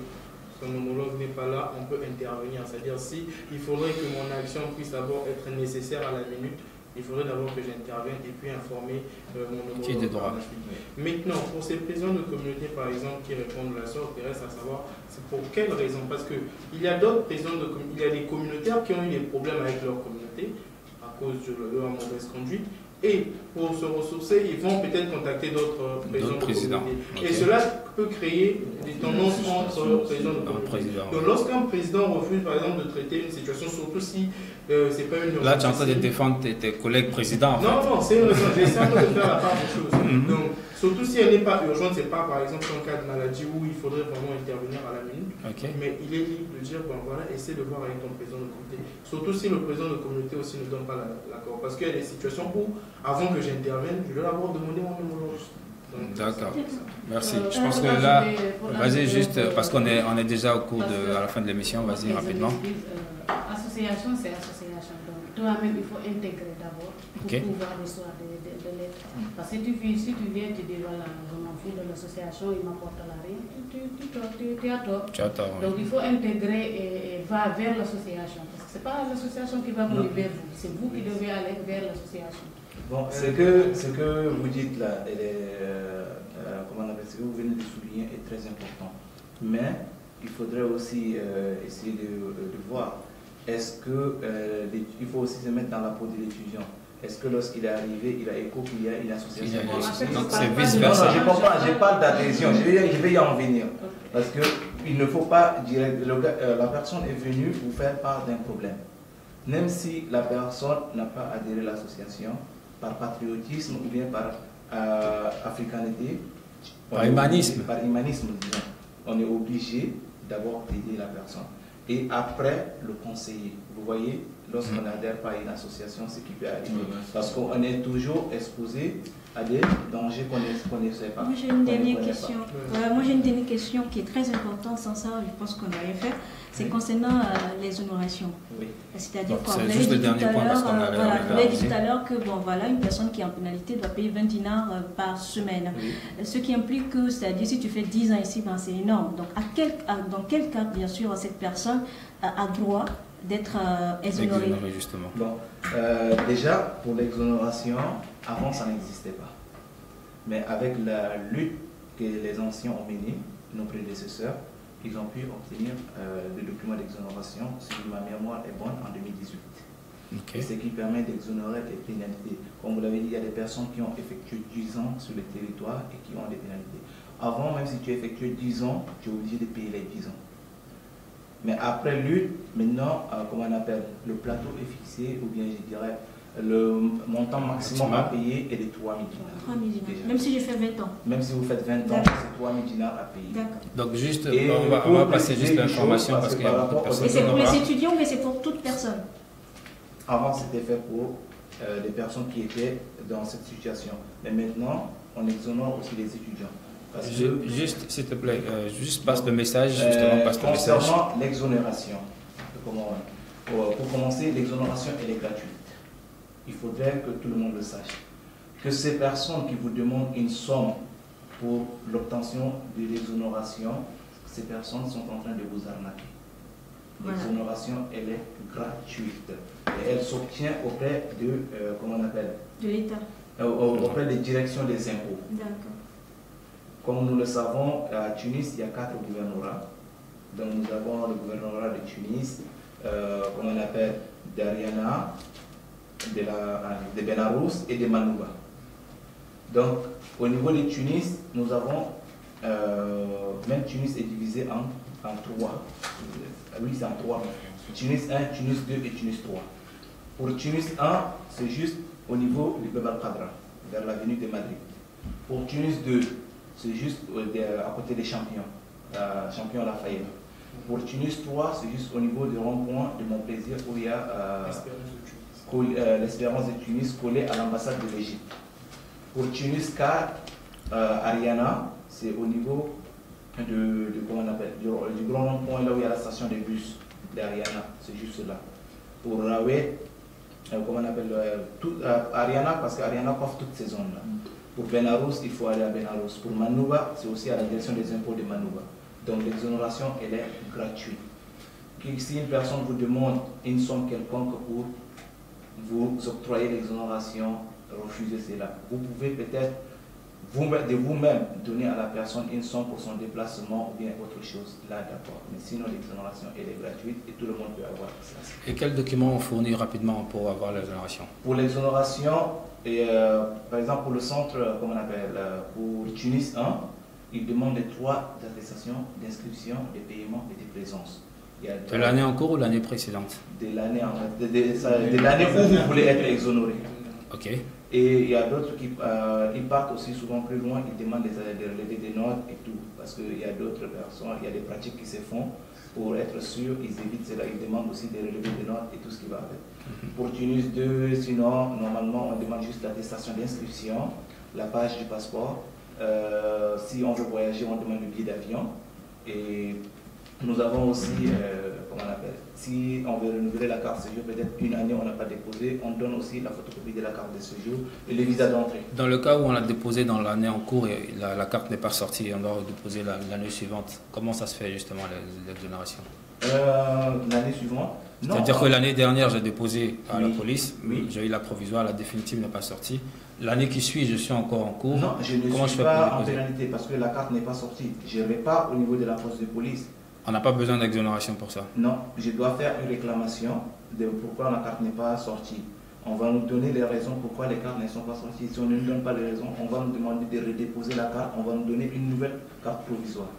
son homologue n'est pas là, on peut intervenir. C'est-à-dire, si il faudrait que mon action puisse d'abord être nécessaire à la minute, il faudrait d'abord que j'intervienne et puis informer mon homologue par la suite. Maintenant, pour ces présidents de communauté, par exemple, qui répondent de la sorte, il reste à savoir c'est pour quelles raisons. Parce qu'il y a d'autres présidents de communauté, il y a des communautaires qui ont eu des problèmes avec leur communauté à cause de leur mauvaise conduite. Et pour se ressourcer, ils vont peut-être contacter d'autres présidents. Okay. Et cela peut créer des tendances entre présidents de communauté. Donc lorsqu'un président refuse par exemple de traiter une situation, surtout si c'est pas une urgence. Là, tu es en train de défendre tes collègues présidents. Non, c'est une raison. J'essaie de faire la part des choses. Donc, surtout si elle n'est pas urgente, c'est pas par exemple en cas de maladie où il faudrait vraiment intervenir à la minute. Okay. Mais il est libre de dire, bon voilà, essaie de voir avec ton président de communauté. Surtout si le président de communauté aussi ne donne pas l'accord. Parce qu'il y a des situations où, avant que j'intervienne, je dois d'abord demander mon homologue. D'accord, merci. Je pense que là, vas-y juste, parce qu'on est déjà au cours à la fin de l'émission, vas-y rapidement. Association, c'est association. Donc, toi-même, il faut intégrer d'abord pour pouvoir recevoir de l'aide. Parce que si tu viens, tu dis voilà, je m'en fous de l'association, il m'apporte la rien, tu as tort. Tu as tort. Donc, il faut intégrer et va vers l'association. Parce que ce n'est pas l'association qui va venir vers vous, c'est vous qui devez aller vers l'association. Bon, ce que vous dites là, ce que vous venez de souligner est très important. Mais il faudrait aussi essayer de voir, est-ce que il faut aussi se mettre dans la peau de l'étudiant. Est-ce que lorsqu'il est arrivé, il a écho qu'il y a une association? Donc c'est vice-versa. Je comprends, je parle d'adhésion, je vais y en venir. Parce qu'il ne faut pas dire, la personne est venue vous faire part d'un problème. Même si la personne n'a pas adhéré à l'association, par patriotisme ou bien par africanité, par humanisme, disons, on est obligé d'abord d'aider la personne et après le conseiller. Vous voyez, lorsqu'on n'adhère pas à une association, ce qui peut arriver, parce qu'on est toujours exposé à des dangers qu'on ne sait pas. Moi j'ai une dernière question. Moi j'ai une dernière question qui est très importante. Sans ça, je pense qu'on n'a rien fait. C'est concernant les honorations. Oui. C'est-à-dire qu'on vous l'avez dit tout à l'heure que bon voilà, une personne qui est en pénalité doit payer 20 dinars par semaine. Oui. Ce qui implique que, c'est-à-dire si tu fais 10 ans ici, ben, c'est énorme. Donc dans quel cas, bien sûr, cette personne a droit d'être exonérée? Justement. Bon, déjà, pour l'exonération, avant ça n'existait pas. Mais avec la lutte que les anciens ont menée, nos prédécesseurs, ils ont pu obtenir le document d'exonération, si ma mémoire est bonne, en 2018. Okay. Ce qui permet d'exonérer les pénalités. Comme vous l'avez dit, il y a des personnes qui ont effectué 10 ans sur le territoire et qui ont des pénalités. Avant, même si tu effectues 10 ans, tu es obligé de payer les 10 ans. Mais après lutte, maintenant, comment on appelle, le plateau est fixé, ou bien je dirais, le montant maximum à payer est de 3 000 dinars. 3 000 dinars. Même si je fais 20 ans. Même si vous faites 20 ans, c'est 3 000 dinars à payer. D'accord. Donc juste, on va passer juste l'information parce qu'il y a beaucoup de personnes. Et c'est pour les étudiants, mais c'est pour toute personne. Avant, c'était fait pour les personnes qui étaient dans cette situation. Mais maintenant, on exonère aussi les étudiants. Parce que, juste, s'il te plaît, juste passe le message, justement, passe le message. Concernant l'exonération, pour commencer, l'exonération, elle est gratuite. Il faudrait que tout le monde le sache. Que ces personnes qui vous demandent une somme pour l'obtention de l'exonération, ces personnes sont en train de vous arnaquer. L'exonération, elle est gratuite. Et elle s'obtient auprès de, comment on appelle? De l'État. Auprès des directions des impôts. D'accord. Comme nous le savons, à Tunis, il y a 4 gouvernorats. Donc nous avons le gouvernorat de Tunis, comme on appelle d'Ariana, de Benarous et de Manouba. Donc au niveau de Tunis, nous avons, même Tunis est divisé en 3. Oui, c'est en 3. Tunis 1, Tunis 2 et Tunis 3. Pour Tunis 1, c'est juste au niveau du Bab al-Qadra, vers l'avenue de Madrid. Pour Tunis 2, c'est juste à côté des champions, champions Lafayette. Pour Tunis 3, c'est juste au niveau du rond-point de Mon Plaisir où il y a l'Espérance de Tunis collée à l'ambassade de l'Égypte. Pour Tunis 4, Ariana, c'est au niveau comment on appelle, du grand rond-point là où il y a la station de bus d'Ariana, c'est juste là. Pour Rawet, comment on appelle, Ariana, parce qu'Ariana coffre toutes ces zones-là. Pour Benarous, il faut aller à Benarous. Pour Manouba, c'est aussi à la direction des impôts de Manouba. Donc l'exonération, elle est gratuite. Si une personne vous demande une somme quelconque pour vous octroyer l'exonération, refusez cela. Vous pouvez peut-être de vous-même donner à la personne une somme pour son déplacement ou bien autre chose. Là, d'accord. Mais sinon, l'exonération, elle est gratuite et tout le monde peut avoir ça. Et quels documents on fournit rapidement pour avoir l'exonération? Pour l'exonération, par exemple, pour le centre, comment on appelle, pour Tunis 1, il demande les 3 attestations d'inscription, de paiement et de présence. De l'année en cours ou l'année précédente? De l'année où vous voulez être exonéré. Ok. Et il y a d'autres qui ils partent aussi souvent plus loin, ils demandent des relevés des notes et tout. Parce qu'il y a d'autres personnes, il y a des pratiques qui se font pour être sûr, ils évitent cela, ils demandent aussi des relevés des notes et tout ce qui va avec. Pour Tunis 2, sinon, normalement, on demande juste l'attestation d'inscription, la page du passeport. Si on veut voyager, on demande le billet d'avion. Et nous avons aussi, comment on appelle, si on veut renouveler la carte de séjour, peut-être une année on n'a pas déposé, on donne aussi la photocopie de la carte de séjour et le visa d'entrée. Dans le cas où on l'a déposé dans l'année en cours et la carte n'est pas sortie, on doit déposer l'année suivante, comment ça se fait justement l'exonération? L'année suivante? C'est-à-dire que l'année dernière j'ai déposé à la police, oui. J'ai eu la provisoire, la définitive n'est pas sortie. L'année qui suit, je suis encore en cours. Non, je ne suis pas en pénalité parce que la carte n'est pas sortie. Je ne vais pas au niveau de la poste de police. On n'a pas besoin d'exonération pour ça? Non, je dois faire une réclamation de pourquoi la carte n'est pas sortie. On va nous donner les raisons pourquoi les cartes ne sont pas sorties. Si on ne nous donne pas les raisons, on va nous demander de redéposer la carte, on va nous donner une nouvelle carte provisoire.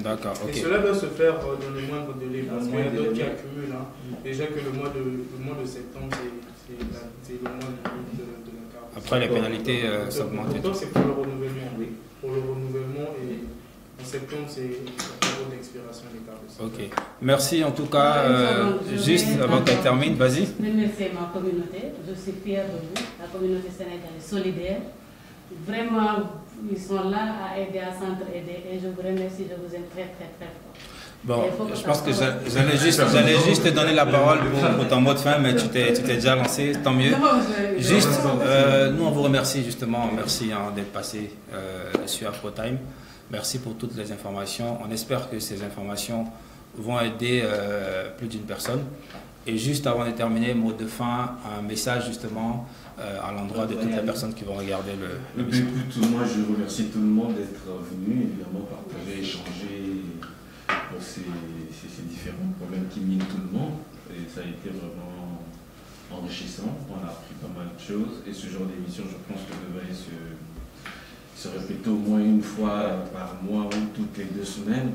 D'accord, ok. Et cela doit se faire dans le moindre délai parce qu'il y a d'autres qui accumulent. Déjà que le mois de septembre, c'est le mois de la carte. Après, les pénalités s'augmentent. Pourtant, c'est pour le renouvellement. Oui. Pour le renouvellement et en septembre, c'est la période d'expiration des cartes. Ok. Merci en tout cas. Juste avant qu'elle termine, vas-y. Je remercie ma communauté. Je suis fière de vous. La communauté sénégalaise solidaire. Vraiment, ils sont là à aider, à s'entraider. Et je vous remercie. Je vous aime très, très, très fort. Bon, je pense que j'allais juste te donner la parole pour ton mot de fin, mais tu t'es déjà lancé, tant mieux. Juste, nous on vous remercie justement, merci d'être passé sur AfroTime. Merci pour toutes les informations. On espère que ces informations vont aider plus d'une personne. Et juste avant de terminer, mot de fin, un message justement à l'endroit de toutes les personnes qui vont regarder le écoute, moi je remercie tout le monde d'être venu, évidemment partager, échanger pour ces différents problèmes qui minent tout le monde. Et ça a été vraiment enrichissant. On a appris pas mal de choses. Et ce genre d'émission, je pense que devrait se répéter au moins une fois par mois ou toutes les 2 semaines.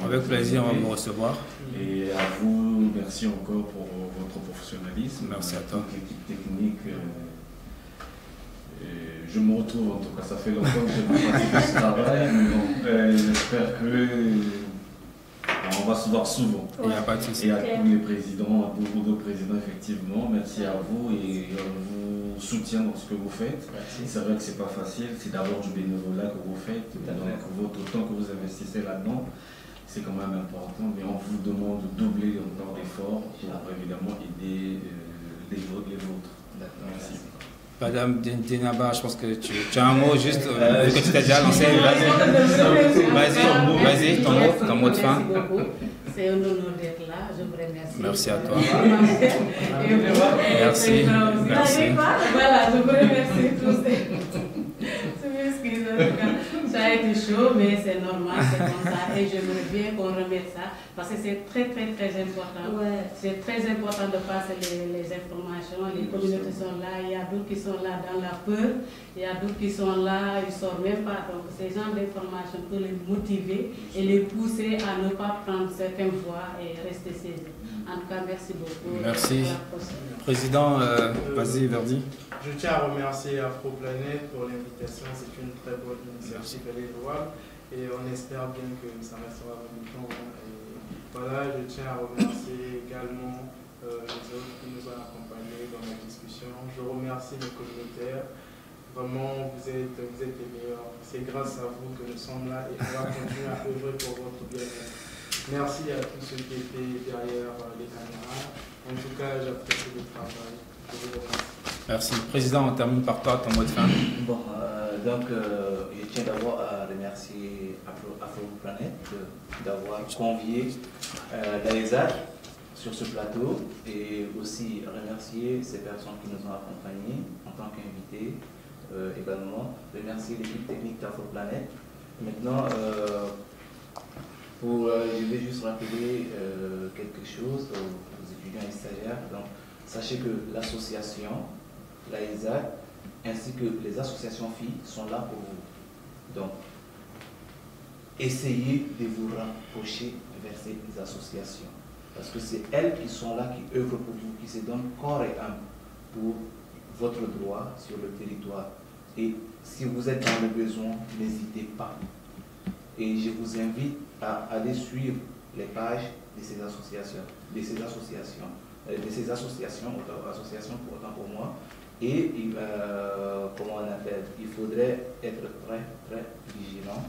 Avec plaisir, on va vous recevoir. Et à vous, merci encore pour votre professionnalisme. Merci à toi. L'équipe technique. Je me retrouve, en tout cas, ça fait longtemps que je ne fais pas ce travail, mais bon, j'espère qu'on va se voir souvent. Il n'y a pas de souci. Et à tous les présidents, à tous vos présidents, effectivement, merci à vous et on vous soutient dans ce que vous faites. C'est vrai que ce n'est pas facile, c'est d'abord du bénévolat que vous faites, donc autant que vous investissez là-dedans, c'est quand même important, mais on vous demande de doubler encore d'efforts pour évidemment aider les vôtres. Merci. Madame Dinaba, je pense que tu as un mot juste, vu que tu t'es déjà lancé. Vas-y, ton mot de fin. C'est un honneur d'être là, je vous remercie. Merci à toi. Merci. Voilà, je vous remercie tous. Ça a été chaud, mais c'est normal, c'est comme ça. Et j'aimerais bien qu'on remette ça, parce que c'est très, très, très important. Ouais. C'est très important de passer les informations. Les communautés sont là, il y a d'autres qui sont là dans la peur, il y a d'autres qui sont là, ils ne sortent même pas. Donc, ces genres d'informations pour les motiver et les pousser à ne pas prendre certaines voies et rester saisis. En tout cas, merci beaucoup. Merci. Président, vas-y, Verdi. Je tiens à remercier AfroPlanète pour l'invitation. C'est une très bonne initiative, elle est louable et on espère bien que ça restera longtemps. Voilà, je tiens à remercier également les autres qui nous ont accompagnés dans la discussion. Je remercie mes communautaires. Vraiment, vous êtes les meilleurs. C'est grâce à vous que nous sommes là et on va continuer à œuvrer pour votre bien-être. Merci à tous ceux qui étaient derrière les caméras. En tout cas, j'apprécie le travail. Je vous remercie. Merci. Président, on termine par toi, ton mot de fin. Bon, je tiens d'abord à remercier Afro-Planet d'avoir convié l'AESA sur ce plateau et aussi remercier ces personnes qui nous ont accompagnés en tant qu'invités. Également, remercier l'équipe technique d'Afro-Planet. Maintenant, je vais juste rappeler quelque chose aux étudiants et stagiaires. Donc, sachez que l'association, l'AESA, ainsi que les associations filles sont là pour vous. Donc, essayez de vous rapprocher vers ces associations. Parce que c'est elles qui sont là, qui œuvrent pour vous, qui se donnent corps et âme pour votre droit sur le territoire. Et si vous êtes dans le besoin, n'hésitez pas. Et je vous invite à aller suivre les pages de ces associations, associations pour autant pour moi. Et comment on appelle, il faudrait être très vigilant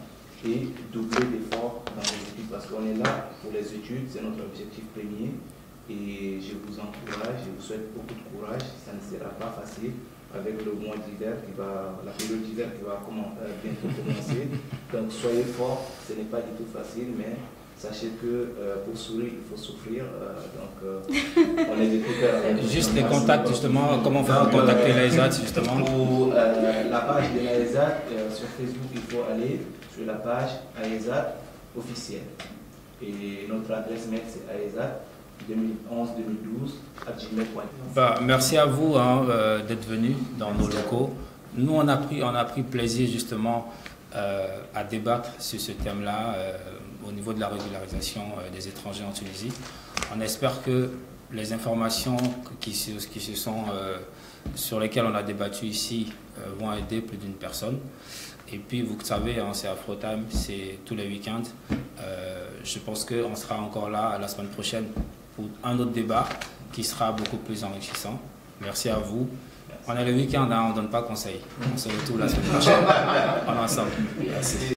et doubler d'efforts dans les études parce qu'on est là pour les études, c'est notre objectif premier. Et je vous encourage, je vous souhaite beaucoup de courage, ça ne sera pas facile avec le mois d'hiver la période d'hiver qui va bientôt commencer. Donc soyez forts, ce n'est pas du tout facile, mais sachez que pour sourire, il faut souffrir. On est des avec juste les contacts, justement, comment faire contacter l'AESA, justement. Pour la page de l'AESA, sur Facebook, il faut aller sur la page AESA officielle. Et notre adresse mail, c'est AESA 2011-2012 @gmail.com. Merci à vous d'être venus dans nos locaux. Nous, on a pris plaisir justement à débattre sur ce thème-là au niveau de la régularisation des étrangers en Tunisie. On espère que les informations sur lesquelles on a débattu ici vont aider plus d'une personne. Et puis, vous savez, c'est Afrotime, c'est tous les week-ends. Je pense qu'on sera encore là la semaine prochaine pour un autre débat qui sera beaucoup plus enrichissant. Merci à vous. On est le week-end, on ne donne pas conseil. On se retrouve la semaine prochaine. On est ensemble. Merci.